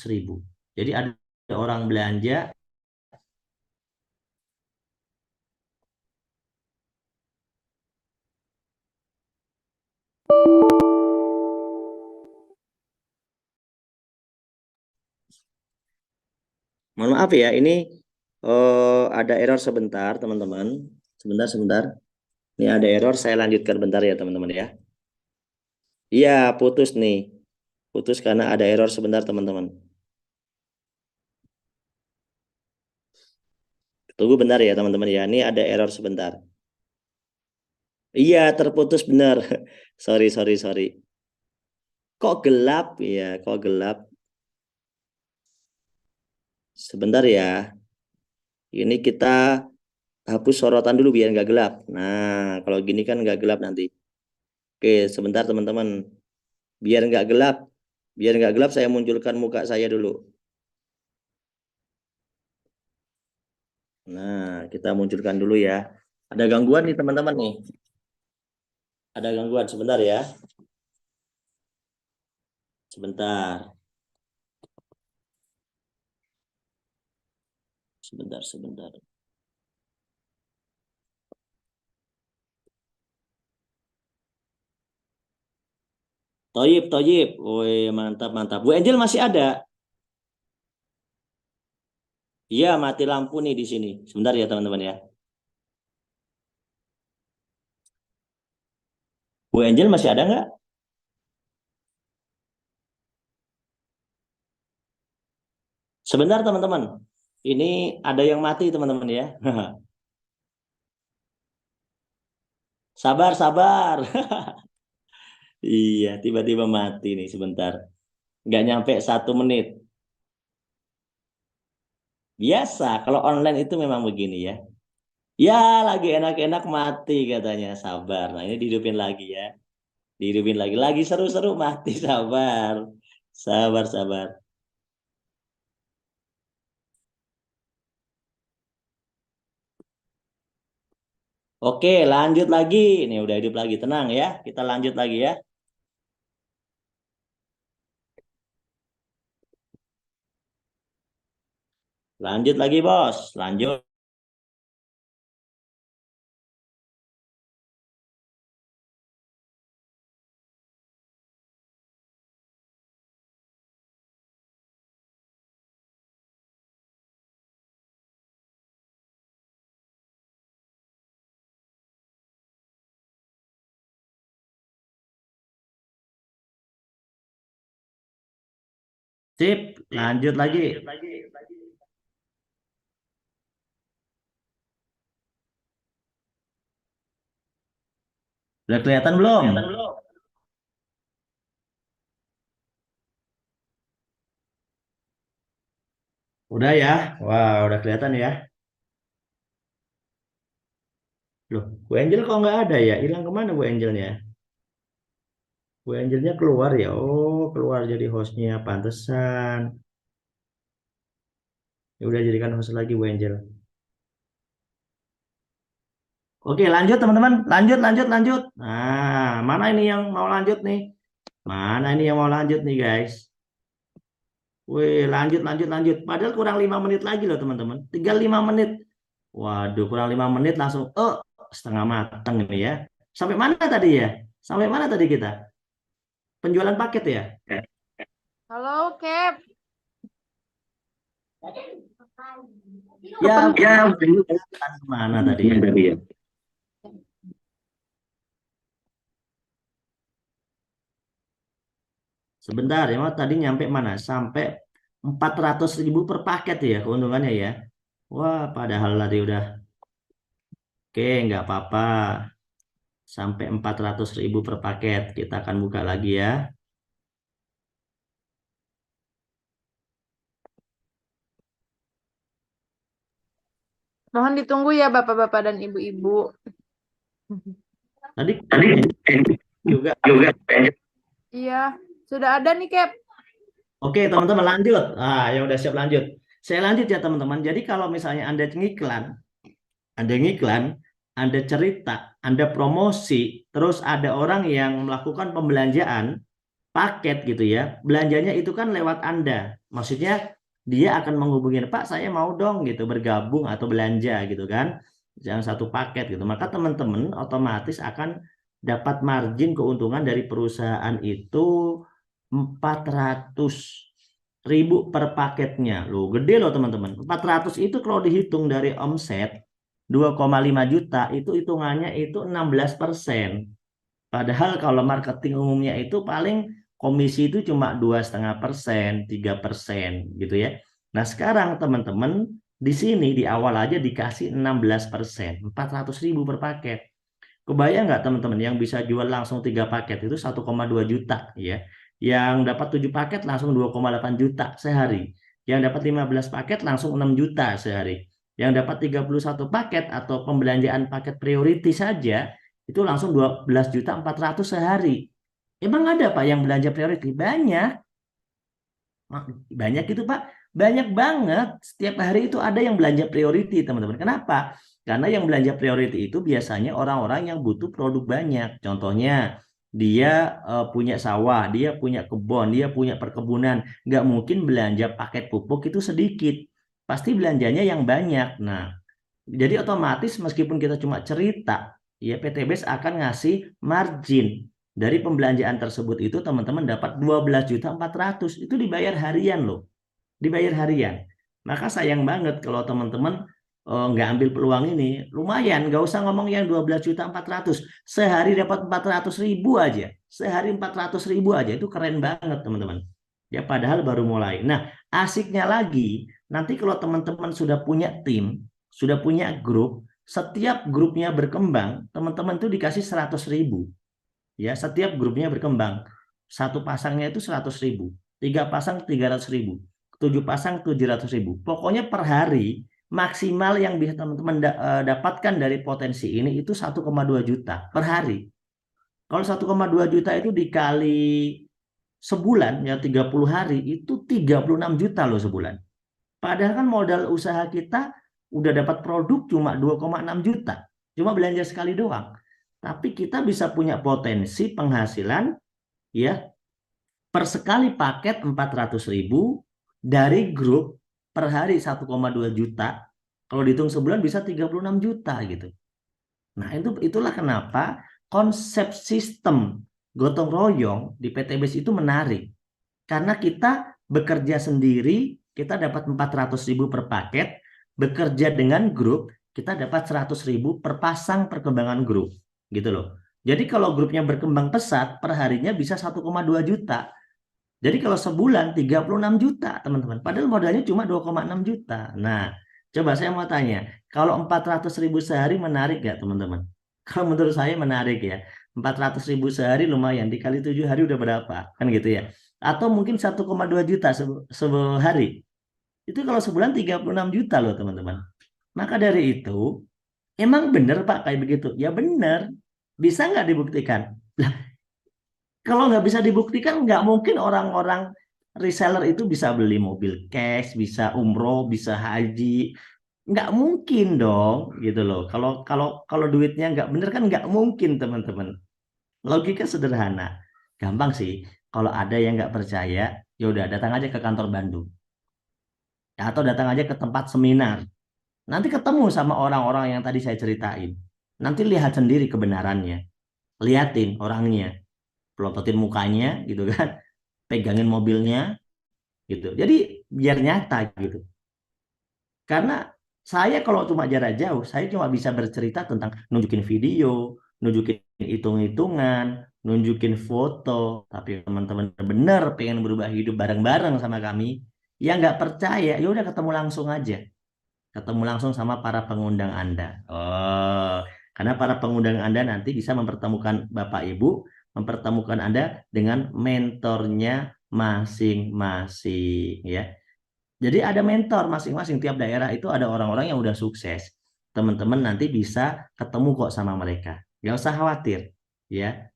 Jadi ada orang belanja Mohon maaf ya, ini ada error sebentar, teman-teman. Sebentar, sebentar. Ini ada error, saya lanjutkan bentar ya, teman-teman ya. Iya, putus nih. Putus karena ada error sebentar, teman-teman. Tunggu bentar ya, teman-teman ya. Ini ada error sebentar. Iya, terputus benar. Sorry, sorry, sorry. Kok gelap? Iya, kok gelap? Sebentar ya. Ini kita hapus sorotan dulu biar nggak gelap. Nah, kalau gini kan nggak gelap nanti. Oke, sebentar teman-teman. Biar nggak gelap. Biar nggak gelap, saya munculkan muka saya dulu. Nah, kita munculkan dulu ya. Ada gangguan nih teman-teman nih. Ada gangguan sebentar ya. Sebentar. Sebentar, sebentar. Toyib, Toyib. Woi, mantap, mantap. Bu Angel masih ada? Iya, mati lampu nih di sini. Sebentar ya teman-teman ya. Bu Angel masih ada nggak? Sebentar teman-teman. Ini ada yang mati teman-teman ya. Sabar, sabar. Iya, tiba-tiba mati nih sebentar. Nggak nyampe 1 menit. Biasa, kalau online itu memang begini ya. Ya, lagi enak-enak mati katanya. Sabar. Nah, ini dihidupin lagi ya. Dihidupin lagi. Lagi seru-seru mati. Sabar. Sabar, sabar. Oke, lanjut lagi. Ini udah hidup lagi. Tenang ya. Kita lanjut lagi ya. Lanjut lagi, Bos. Lanjut. Sip, lanjut lagi. Udah kelihatan belum? Udah ya. Wah, udah kelihatan ya. Loh, Bu Angel kok nggak ada ya? Hilang kemana Bu Angelnya? Bu Angelnya keluar ya. Oh, keluar jadi hostnya. Pantesan. Ya udah jadikan host lagi Bu Angel. Oke, lanjut teman-teman. Lanjut, lanjut, lanjut. Nah, mana ini yang mau lanjut nih? Mana ini yang mau lanjut nih, guys? Wih, lanjut, lanjut, lanjut. Padahal kurang 5 menit lagi loh, teman-teman. Tinggal 5 menit. Waduh, kurang 5 menit langsung. Oh, setengah matang ini ya. Sampai mana tadi ya? Sampai mana tadi kita? Penjualan paket ya? Halo, Cap. Ya, Ya, mana tadi ya? Sebentar ya, tadi nyampe mana? Sampai 400.000 per paket ya keuntungannya ya. Wah, padahal tadi udah oke, nggak apa-apa. Sampai 400.000 per paket. Kita akan buka lagi ya. mohon ditunggu ya Bapak-bapak dan Ibu-ibu. Tadi Tadi juga. juga. Iya, sudah ada nih, Cap. Oke, teman-teman lanjut. Ah, yang udah siap lanjut. Saya lanjut ya, teman-teman. Jadi kalau misalnya Anda ngiklan, Anda cerita, Anda promosi, terus ada orang yang melakukan pembelanjaan paket gitu ya, belanjanya itu kan lewat Anda. Maksudnya dia akan menghubungi, Pak, saya mau dong gitu bergabung atau belanja gitu kan, yang satu paket gitu. Maka teman-teman otomatis akan dapat margin keuntungan dari perusahaan itu 400.000 per paketnya. Loh, gede loh teman-teman. 400 itu kalau dihitung dari omset 2,5 juta itu hitungannya itu 16%. Padahal kalau marketing umumnya itu paling komisi itu cuma 2,5%, 3% gitu ya. Nah sekarang teman-teman di sini di awal aja dikasih 16%, 400.000 per paket. Kebayang nggak teman-teman yang bisa jual langsung 3 paket itu 1,2 juta ya. Yang dapat 7 paket langsung 2,8 juta sehari. Yang dapat 15 paket langsung 6 juta sehari. Yang dapat 31 paket atau pembelanjaan paket priority saja itu langsung 12.400.000 sehari. Emang ada Pak yang belanja priority? Banyak. Banyak itu Pak, banyak banget. Setiap hari itu ada yang belanja priority teman-teman. Kenapa? Karena yang belanja priority itu biasanya orang-orang yang butuh produk banyak. Contohnya dia punya sawah, dia punya kebun, dia punya perkebunan. Nggak mungkin belanja paket pupuk itu sedikit. Pasti belanjanya yang banyak. Nah, jadi otomatis meskipun kita cuma cerita, ya PTBS akan ngasih margin dari pembelanjaan tersebut itu teman-teman dapat 12.400.000 itu dibayar harian loh, dibayar harian. Maka sayang banget kalau teman-teman nggak ambil peluang ini, lumayan nggak usah ngomong yang 12.400.000 sehari dapat 400.000 aja, sehari 400.000 aja itu keren banget teman-teman. Ya padahal baru mulai. Nah asiknya lagi nanti kalau teman-teman sudah punya tim, sudah punya grup, setiap grupnya berkembang, teman-teman tuh dikasih 100.000. Ya, setiap grupnya berkembang. Satu pasangnya itu 100.000. 3 pasang 300.000. 7 pasang 700.000. Pokoknya per hari maksimal yang bisa teman-teman dapatkan dari potensi ini itu 1,2 juta per hari. Kalau 1,2 juta itu dikali sebulan, ya 30 hari, itu 36 juta loh sebulan. Padahal kan modal usaha kita udah dapat produk cuma 2,6 juta. Cuma belanja sekali doang. Tapi kita bisa punya potensi penghasilan ya per sekali paket 400.000 dari grup per hari 1,2 juta. Kalau dihitung sebulan bisa 36 juta gitu. Nah, itulah kenapa konsep sistem gotong royong di PTBS itu menarik. Karena kita bekerja sendiri, kita dapat 400.000 per paket, bekerja dengan grup, kita dapat 100.000 per pasang perkembangan grup. Gitu loh. Jadi kalau grupnya berkembang pesat, per harinya bisa 1,2 juta. Jadi kalau sebulan 36 juta, teman-teman. Padahal modalnya cuma 2,6 juta. Nah, coba saya mau tanya, kalau 400.000 sehari menarik nggak, teman-teman? Kalau menurut saya menarik ya. 400.000 sehari lumayan, dikali 7 hari udah berapa? Kan gitu ya. Atau mungkin 1,2 juta sehari. Itu kalau sebulan 36 juta loh, teman-teman. Maka dari itu, emang benar Pak kayak begitu? Ya benar. Bisa nggak dibuktikan? Kalau nggak bisa dibuktikan, nggak mungkin orang-orang reseller itu bisa beli mobil cash, bisa umroh, bisa haji. Nggak mungkin dong, gitu loh. Kalau kalau kalau duitnya nggak bener kan nggak mungkin, teman-teman. Logika sederhana. Gampang sih. Kalau ada yang nggak percaya, ya udah datang aja ke kantor Bandung. Ya, atau datang aja ke tempat seminar. Nanti ketemu sama orang-orang yang tadi saya ceritain. Nanti lihat sendiri kebenarannya. Liatin orangnya. Pelototin mukanya gitu kan. Pegangin mobilnya gitu. Jadi biar nyata gitu. Karena saya kalau cuma jarak jauh, saya cuma bisa bercerita tentang nunjukin video, nunjukin hitung-hitungan, nunjukin foto. Tapi teman-teman benar pengen berubah hidup bareng-bareng sama kami, ya nggak percaya, ya udah ketemu langsung aja. Ketemu langsung sama para pengundang Anda. Oh, karena para pengundang Anda nanti bisa mempertemukan Bapak Ibu, mempertemukan Anda dengan mentornya masing-masing ya. Jadi ada mentor masing-masing, tiap daerah itu ada orang-orang yang udah sukses. Teman-teman nanti bisa ketemu kok sama mereka. Gak usah khawatir, ya.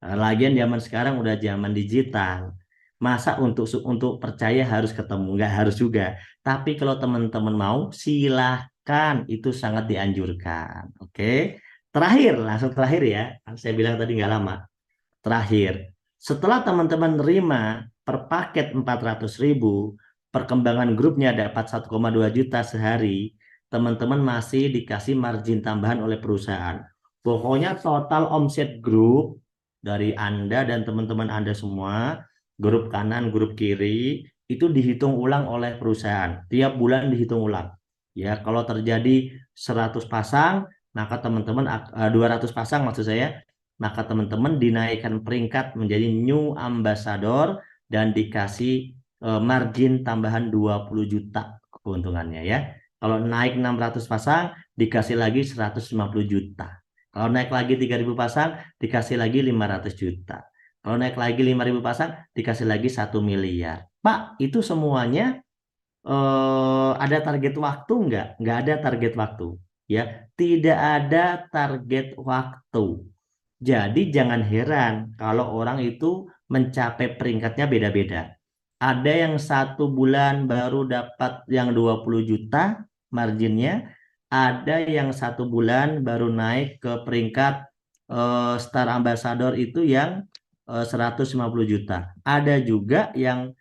Lagian zaman sekarang udah zaman digital. Masa untuk percaya harus ketemu? Nggak harus juga. Tapi kalau teman-teman mau, silahkan. Itu sangat dianjurkan. Oke. Terakhir, langsung terakhir ya. Saya bilang tadi nggak lama. Terakhir, setelah teman-teman nerima per paket 400.000, perkembangan grupnya dapat 1,2 juta sehari, teman-teman masih dikasih margin tambahan oleh perusahaan. Pokoknya total omset grup dari Anda dan teman-teman Anda semua, grup kanan, grup kiri, itu dihitung ulang oleh perusahaan. Tiap bulan dihitung ulang. Ya, kalau terjadi 100 pasang, maka teman-teman 200 pasang maksud saya, maka teman-teman dinaikkan peringkat menjadi new ambassador dan dikasih margin tambahan 20 juta keuntungannya ya. Kalau naik 600 pasang, dikasih lagi 150 juta. Kalau naik lagi 3.000 pasang, dikasih lagi 500 juta. Kalau naik lagi 5.000 pasang, dikasih lagi 1 miliar. Pak, itu semuanya ada target waktu nggak? Nggak ada target waktu. Ya, tidak ada target waktu. Jadi jangan heran kalau orang itu mencapai peringkatnya beda-beda. Ada yang 1 bulan baru dapat yang 20 juta marginnya, ada yang 1 bulan baru naik ke peringkat Star Ambassador itu yang 150 juta. Ada juga yang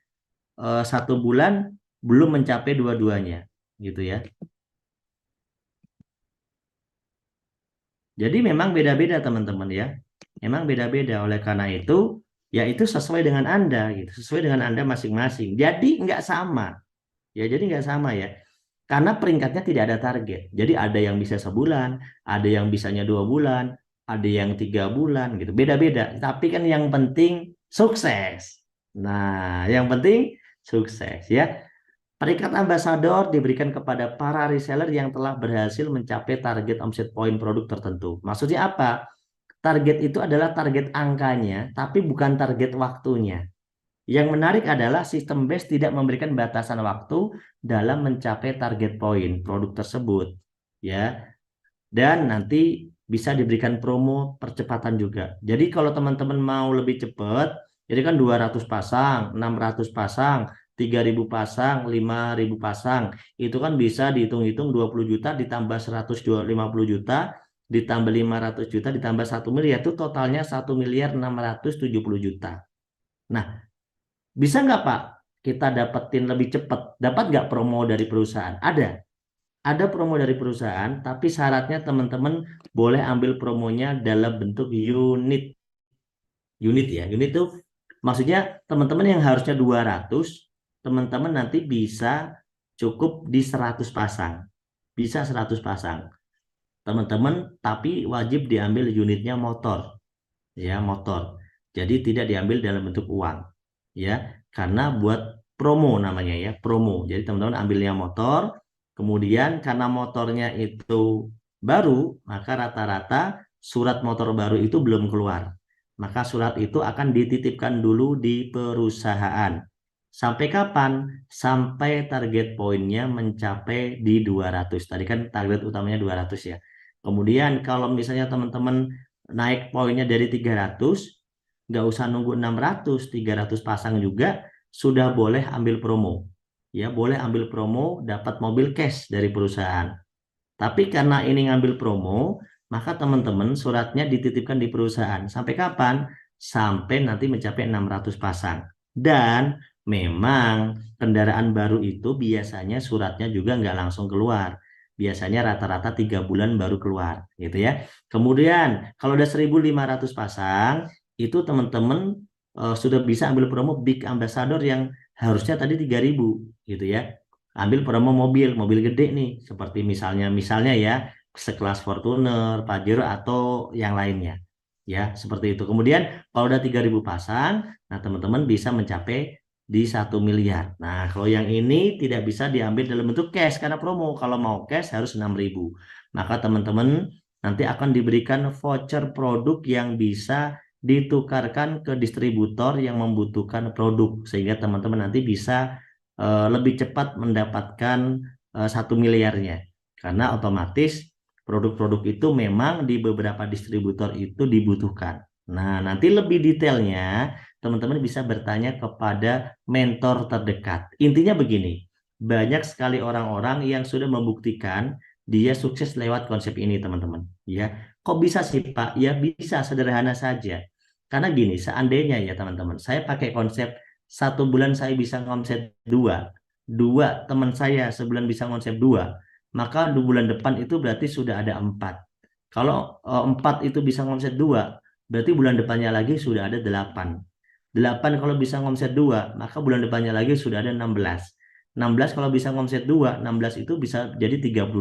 1 bulan belum mencapai dua-duanya, gitu ya. Jadi memang beda-beda teman-teman ya. Memang beda-beda. Oleh karena itu, ya itu sesuai dengan Anda gitu, sesuai dengan Anda masing-masing. Jadi nggak sama. Ya, jadi nggak sama ya. Karena peringkatnya tidak ada target. Jadi ada yang bisa sebulan, ada yang bisanya 2 bulan, ada yang 3 bulan gitu. Beda-beda. Tapi kan yang penting sukses. Nah, yang penting sukses ya. Peringkat ambasador diberikan kepada para reseller yang telah berhasil mencapai target omset poin produk tertentu. Maksudnya apa? Target itu adalah target angkanya, tapi bukan target waktunya. Yang menarik adalah sistem base tidak memberikan batasan waktu dalam mencapai target poin produk tersebut, ya. Dan nanti bisa diberikan promo percepatan juga. Jadi kalau teman-teman mau lebih cepat, jadi kan 200 pasang, 600 pasang, 3.000 pasang, 5.000 pasang. Itu kan bisa dihitung-hitung 20 juta ditambah 150 juta, ditambah 500 juta, ditambah 1 miliar. Itu totalnya 1.670 juta. Nah, bisa nggak Pak kita dapetin lebih cepat? Dapat nggak promo dari perusahaan? Ada promo dari perusahaan, tapi syaratnya teman-teman boleh ambil promonya dalam bentuk unit. Unit ya, unit itu maksudnya teman-teman yang harusnya 200, teman-teman nanti bisa cukup di 100 pasang. Bisa 100 pasang. Teman-teman, tapi wajib diambil unitnya motor. Ya, motor. Jadi tidak diambil dalam bentuk uang. Ya, karena buat promo namanya ya, promo. Jadi teman-teman ambilnya motor, kemudian karena motornya itu baru, maka rata-rata surat motor baru itu belum keluar. Maka surat itu akan dititipkan dulu di perusahaan. Sampai kapan? Sampai target poinnya mencapai di 200. Tadi kan target utamanya 200 ya. Kemudian kalau misalnya teman-teman naik poinnya dari 300, nggak usah nunggu 600, 300 pasang juga sudah boleh ambil promo. Ya, boleh ambil promo, dapat mobil cash dari perusahaan. Tapi karena ini ngambil promo, maka teman-teman suratnya dititipkan di perusahaan. Sampai kapan? Sampai nanti mencapai 600 pasang. Dan memang kendaraan baru itu biasanya suratnya juga nggak langsung keluar. Biasanya rata-rata 3 bulan baru keluar, gitu ya. Kemudian kalau udah 1.500 pasang, itu teman-teman sudah bisa ambil promo Big Ambassador yang harusnya tadi 3.000, gitu ya. Ambil promo mobil, mobil gede nih, seperti misalnya ya, sekelas Fortuner, Pajero atau yang lainnya. Ya, seperti itu. Kemudian kalau udah 3.000 pasang, nah teman-teman bisa mencapai di 1 miliar. Nah, kalau yang ini tidak bisa diambil dalam bentuk cash karena promo. Kalau mau cash harus 6.000. Maka teman-teman nanti akan diberikan voucher produk yang bisa ditukarkan ke distributor yang membutuhkan produk sehingga teman-teman nanti bisa lebih cepat mendapatkan 1 miliarnya karena otomatis produk-produk itu memang di beberapa distributor itu dibutuhkan. Nah, nanti lebih detailnya teman-teman bisa bertanya kepada mentor terdekat. Intinya begini, banyak sekali orang-orang yang sudah membuktikan dia sukses lewat konsep ini, teman-teman. Ya, kok bisa sih, Pak? Ya bisa, sederhana saja. Karena gini, seandainya ya teman-teman, saya pakai konsep 1 bulan saya bisa ngomset dua teman saya sebulan bisa ngomset dua, maka 2 bulan depan itu berarti sudah ada 4. Kalau 4 itu bisa ngomset 2, berarti bulan depannya lagi sudah ada 8. 8 kalau bisa ngomset 2, maka bulan depannya lagi sudah ada 16. 16 kalau bisa ngomset 2, 16 itu bisa jadi 32.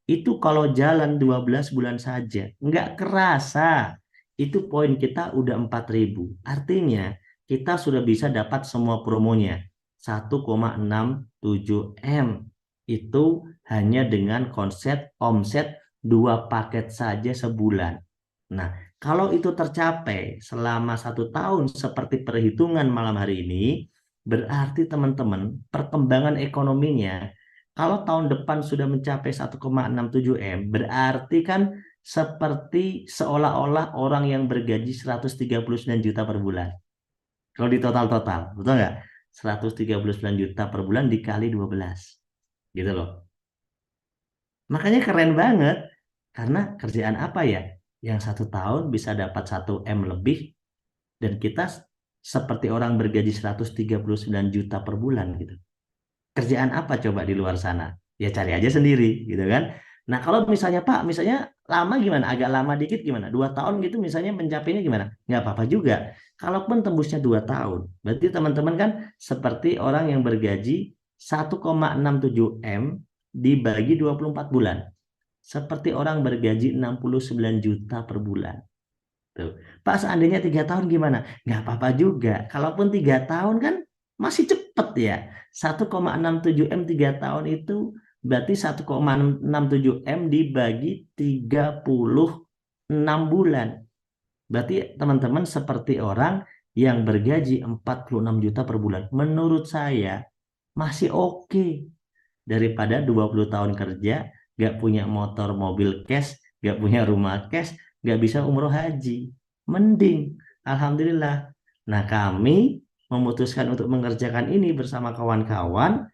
Itu kalau jalan 12 bulan saja. Nggak kerasa. Itu poin kita udah 4.000. Artinya kita sudah bisa dapat semua promonya. 1,67 M. Itu hanya dengan konsep omset 2 paket saja sebulan. Nah, kalau itu tercapai selama 1 tahun seperti perhitungan malam hari ini, berarti teman-teman perkembangan ekonominya, kalau tahun depan sudah mencapai 1,67 M, berarti kan seperti seolah-olah orang yang bergaji 139 juta per bulan. Kalau di total-total, betul nggak? 139 juta per bulan dikali 12. Gitu loh. Makanya keren banget. Karena kerjaan apa ya? Yang 1 tahun bisa dapat 1 M lebih dan kita seperti orang bergaji 139 juta per bulan gitu. Kerjaan apa coba di luar sana? Ya cari aja sendiri gitu kan. Nah kalau misalnya Pak, misalnya lama gimana? Agak lama dikit gimana? 2 tahun gitu misalnya mencapainya gimana? Nggak apa-apa juga. Kalaupun tembusnya 2 tahun, berarti teman-teman kan seperti orang yang bergaji 1,67 M dibagi 24 bulan. Seperti orang bergaji 69 juta per bulan. Tuh. Pak, seandainya 3 tahun gimana? Nggak apa-apa juga. Kalaupun 3 tahun kan masih cepet ya. 1,67 M 3 tahun itu berarti 1,67 M dibagi 36 bulan. Berarti teman-teman seperti orang yang bergaji 46 juta per bulan. Menurut saya masih oke daripada 20 tahun kerja, gak punya motor mobil cash, gak punya rumah cash, gak bisa umroh haji. Mending, Alhamdulillah. Nah, kami memutuskan untuk mengerjakan ini bersama kawan-kawan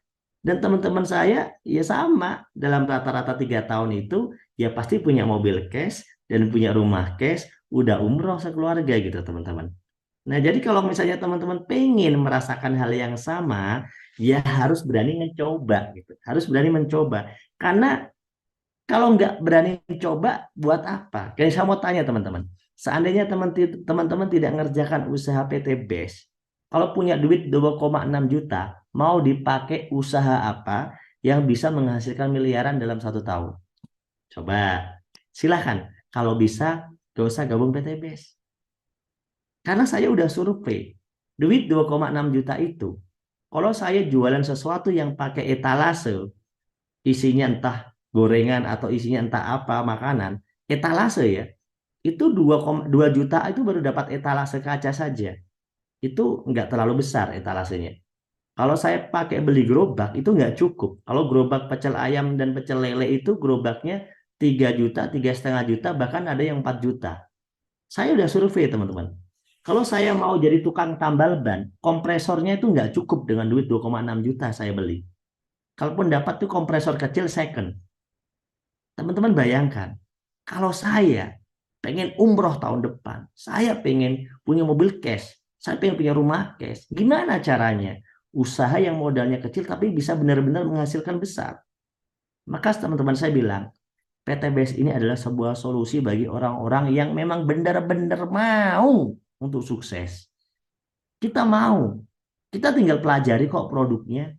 dan teman-teman saya ya sama. Dalam rata-rata 3 tahun itu ya pasti punya mobil cash dan punya rumah cash, udah umroh sekeluarga gitu teman-teman. Nah, jadi kalau misalnya teman-teman pengen merasakan hal yang sama, ya harus berani mencoba gitu. Harus berani mencoba. Karena kalau nggak berani mencoba, buat apa? Kayak saya mau tanya teman-teman. Seandainya teman-teman tidak mengerjakan usaha PT BES, kalau punya duit 2,6 juta, mau dipakai usaha apa yang bisa menghasilkan miliaran dalam 1 tahun? Coba, silahkan. Kalau bisa, gak usah gabung PT BES. Karena saya udah survei, duit 2,6 juta itu, kalau saya jualan sesuatu yang pakai etalase, isinya entah gorengan atau isinya entah apa makanan, etalase ya, itu 2,2 juta itu baru dapat etalase kaca saja. Itu nggak terlalu besar etalasenya. Kalau saya pakai beli gerobak itu nggak cukup. Kalau gerobak pecel ayam dan pecel lele itu gerobaknya 3 juta, 3,5 juta, bahkan ada yang 4 juta. Saya udah survei teman-teman. Kalau saya mau jadi tukang tambal ban, kompresornya itu nggak cukup dengan duit 2,6 juta saya beli. Kalaupun dapat tuh kompresor kecil second. Teman-teman bayangkan, kalau saya pengen umroh tahun depan, saya pengen punya mobil cash, saya pengen punya rumah cash, gimana caranya? Usaha yang modalnya kecil tapi bisa benar-benar menghasilkan besar. Maka teman-teman saya bilang, PT BES ini adalah sebuah solusi bagi orang-orang yang memang benar-benar mau untuk sukses. Kita mau, kita tinggal pelajari kok produknya,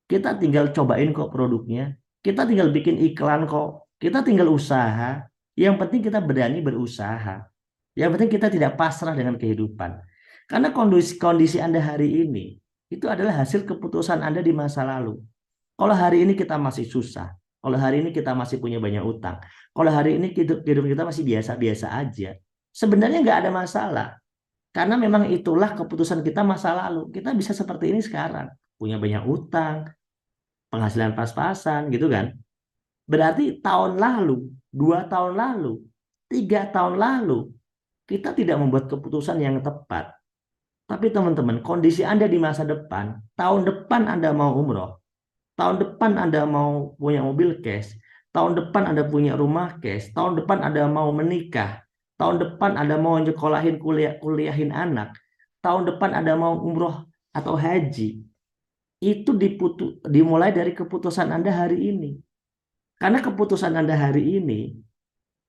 kita tinggal cobain kok produknya, kita tinggal bikin iklan kok, kita tinggal usaha. Yang penting kita berani berusaha. Yang penting kita tidak pasrah dengan kehidupan. Karena kondisi Anda hari ini itu adalah hasil keputusan Anda di masa lalu. Kalau hari ini kita masih susah, kalau hari ini kita masih punya banyak utang, kalau hari ini hidup kita masih biasa-biasa aja, sebenarnya nggak ada masalah. Karena memang itulah keputusan kita masa lalu. Kita bisa seperti ini sekarang. Punya banyak utang, penghasilan pas-pasan gitu kan. Berarti tahun lalu, 2 tahun lalu, 3 tahun lalu, kita tidak membuat keputusan yang tepat. Tapi teman-teman, kondisi Anda di masa depan, tahun depan Anda mau umroh, tahun depan Anda mau punya mobil cash, tahun depan Anda punya rumah cash, tahun depan Anda mau menikah, tahun depan Anda mau nyekolahin kuliahin anak, tahun depan Anda mau umroh atau haji, itu dimulai dari keputusan Anda hari ini. Karena keputusan Anda hari ini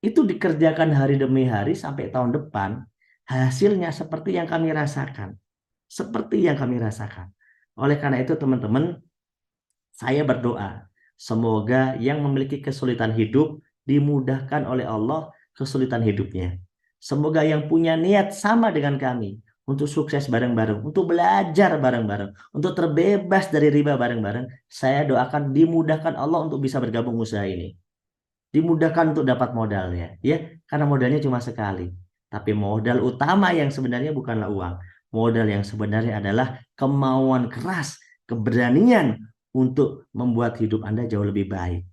itu dikerjakan hari demi hari sampai tahun depan, hasilnya seperti yang kami rasakan. Seperti yang kami rasakan. Oleh karena itu teman-teman, saya berdoa, semoga yang memiliki kesulitan hidup dimudahkan oleh Allah kesulitan hidupnya. Semoga yang punya niat sama dengan kami untuk sukses bareng-bareng, untuk belajar bareng-bareng, untuk terbebas dari riba bareng-bareng, saya doakan dimudahkan Allah untuk bisa bergabung usaha ini. Dimudahkan untuk dapat modalnya, ya, karena modalnya cuma sekali. Tapi modal utama yang sebenarnya bukanlah uang. Modal yang sebenarnya adalah kemauan keras, keberanian untuk membuat hidup Anda jauh lebih baik.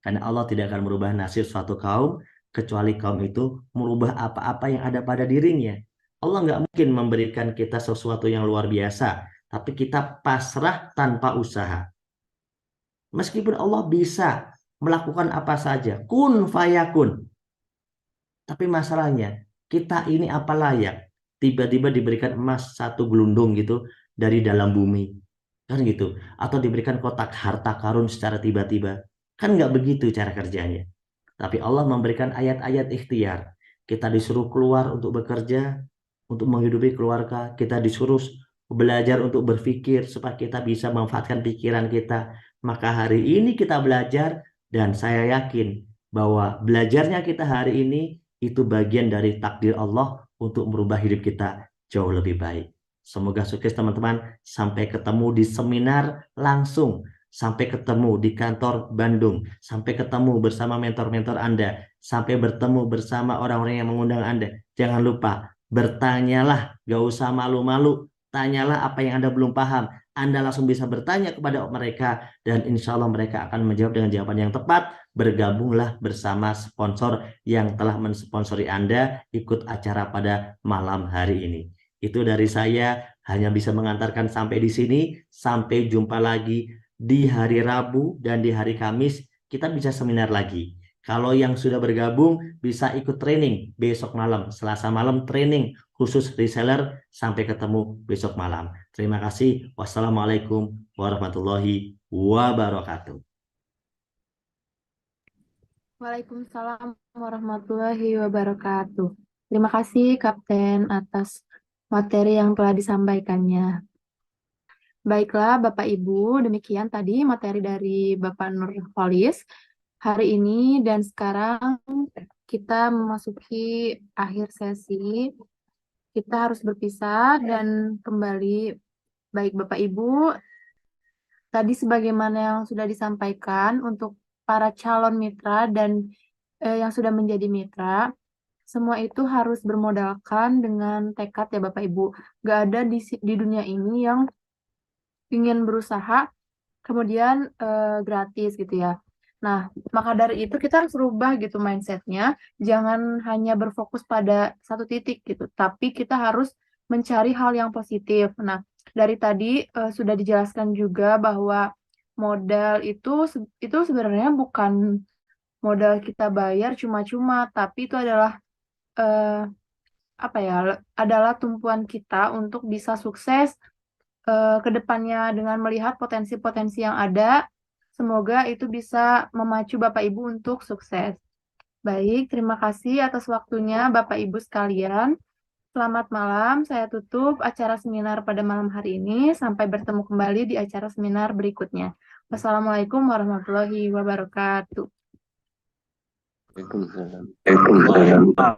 Karena Allah tidak akan merubah nasib suatu kaum kecuali kaum itu merubah apa-apa yang ada pada dirinya. Allah nggak mungkin memberikan kita sesuatu yang luar biasa, tapi kita pasrah tanpa usaha. Meskipun Allah bisa melakukan apa saja, kun fayakun. Tapi masalahnya, kita ini apa layak? Tiba-tiba diberikan emas satu gelundung gitu dari dalam bumi. Kan gitu. Atau diberikan kotak harta karun secara tiba-tiba. Kan nggak begitu cara kerjanya. Tapi Allah memberikan ayat-ayat ikhtiar. Kita disuruh keluar untuk bekerja, untuk menghidupi keluarga. Kita disuruh belajar untuk berpikir supaya kita bisa memanfaatkan pikiran kita. Maka hari ini kita belajar dan saya yakin bahwa belajarnya kita hari ini itu bagian dari takdir Allah untuk merubah hidup kita jauh lebih baik. Semoga sukses teman-teman. Sampai ketemu di seminar langsung. Sampai ketemu di kantor Bandung. Sampai ketemu bersama mentor-mentor Anda. Sampai bertemu bersama orang-orang yang mengundang Anda. Jangan lupa, bertanyalah. Gak usah malu-malu. Tanyalah apa yang Anda belum paham. Anda langsung bisa bertanya kepada mereka. Dan insya Allah mereka akan menjawab dengan jawaban yang tepat. Bergabunglah bersama sponsor yang telah mensponsori Anda ikut acara pada malam hari ini. Itu dari saya, hanya bisa mengantarkan sampai di sini. Sampai jumpa lagi di hari Rabu dan di hari Kamis. Kita bisa seminar lagi. Kalau yang sudah bergabung bisa ikut training besok malam. Selasa malam training khusus reseller. Sampai ketemu besok malam. Terima kasih. Wassalamualaikum warahmatullahi wabarakatuh. Waalaikumsalam warahmatullahi wabarakatuh. Terima kasih Kapten atas materi yang telah disampaikannya. Baiklah Bapak Ibu, demikian tadi materi dari Bapak Nurholis hari ini dan sekarang kita memasuki akhir sesi. Kita harus berpisah dan kembali. Baik Bapak Ibu, tadi sebagaimana yang sudah disampaikan untuk para calon mitra dan yang sudah menjadi mitra, semua itu harus bermodalkan dengan tekad ya Bapak Ibu. Gak ada di dunia ini yang ingin berusaha kemudian gratis gitu ya. Nah, maka dari itu kita harus rubah gitu mindsetnya. Jangan hanya berfokus pada satu titik gitu, tapi kita harus mencari hal yang positif. Nah, dari tadi sudah dijelaskan juga bahwa modal itu sebenarnya bukan modal kita bayar cuma-cuma, tapi itu adalah eh, apa ya? Adalah tumpuan kita untuk bisa sukses ke depannya dengan melihat potensi-potensi yang ada. Semoga itu bisa memacu Bapak Ibu untuk sukses. Baik, terima kasih atas waktunya Bapak Ibu sekalian. Selamat malam, saya tutup acara seminar pada malam hari ini. Sampai bertemu kembali di acara seminar berikutnya. Wassalamualaikum warahmatullahi wabarakatuh. Waalaikumsalam.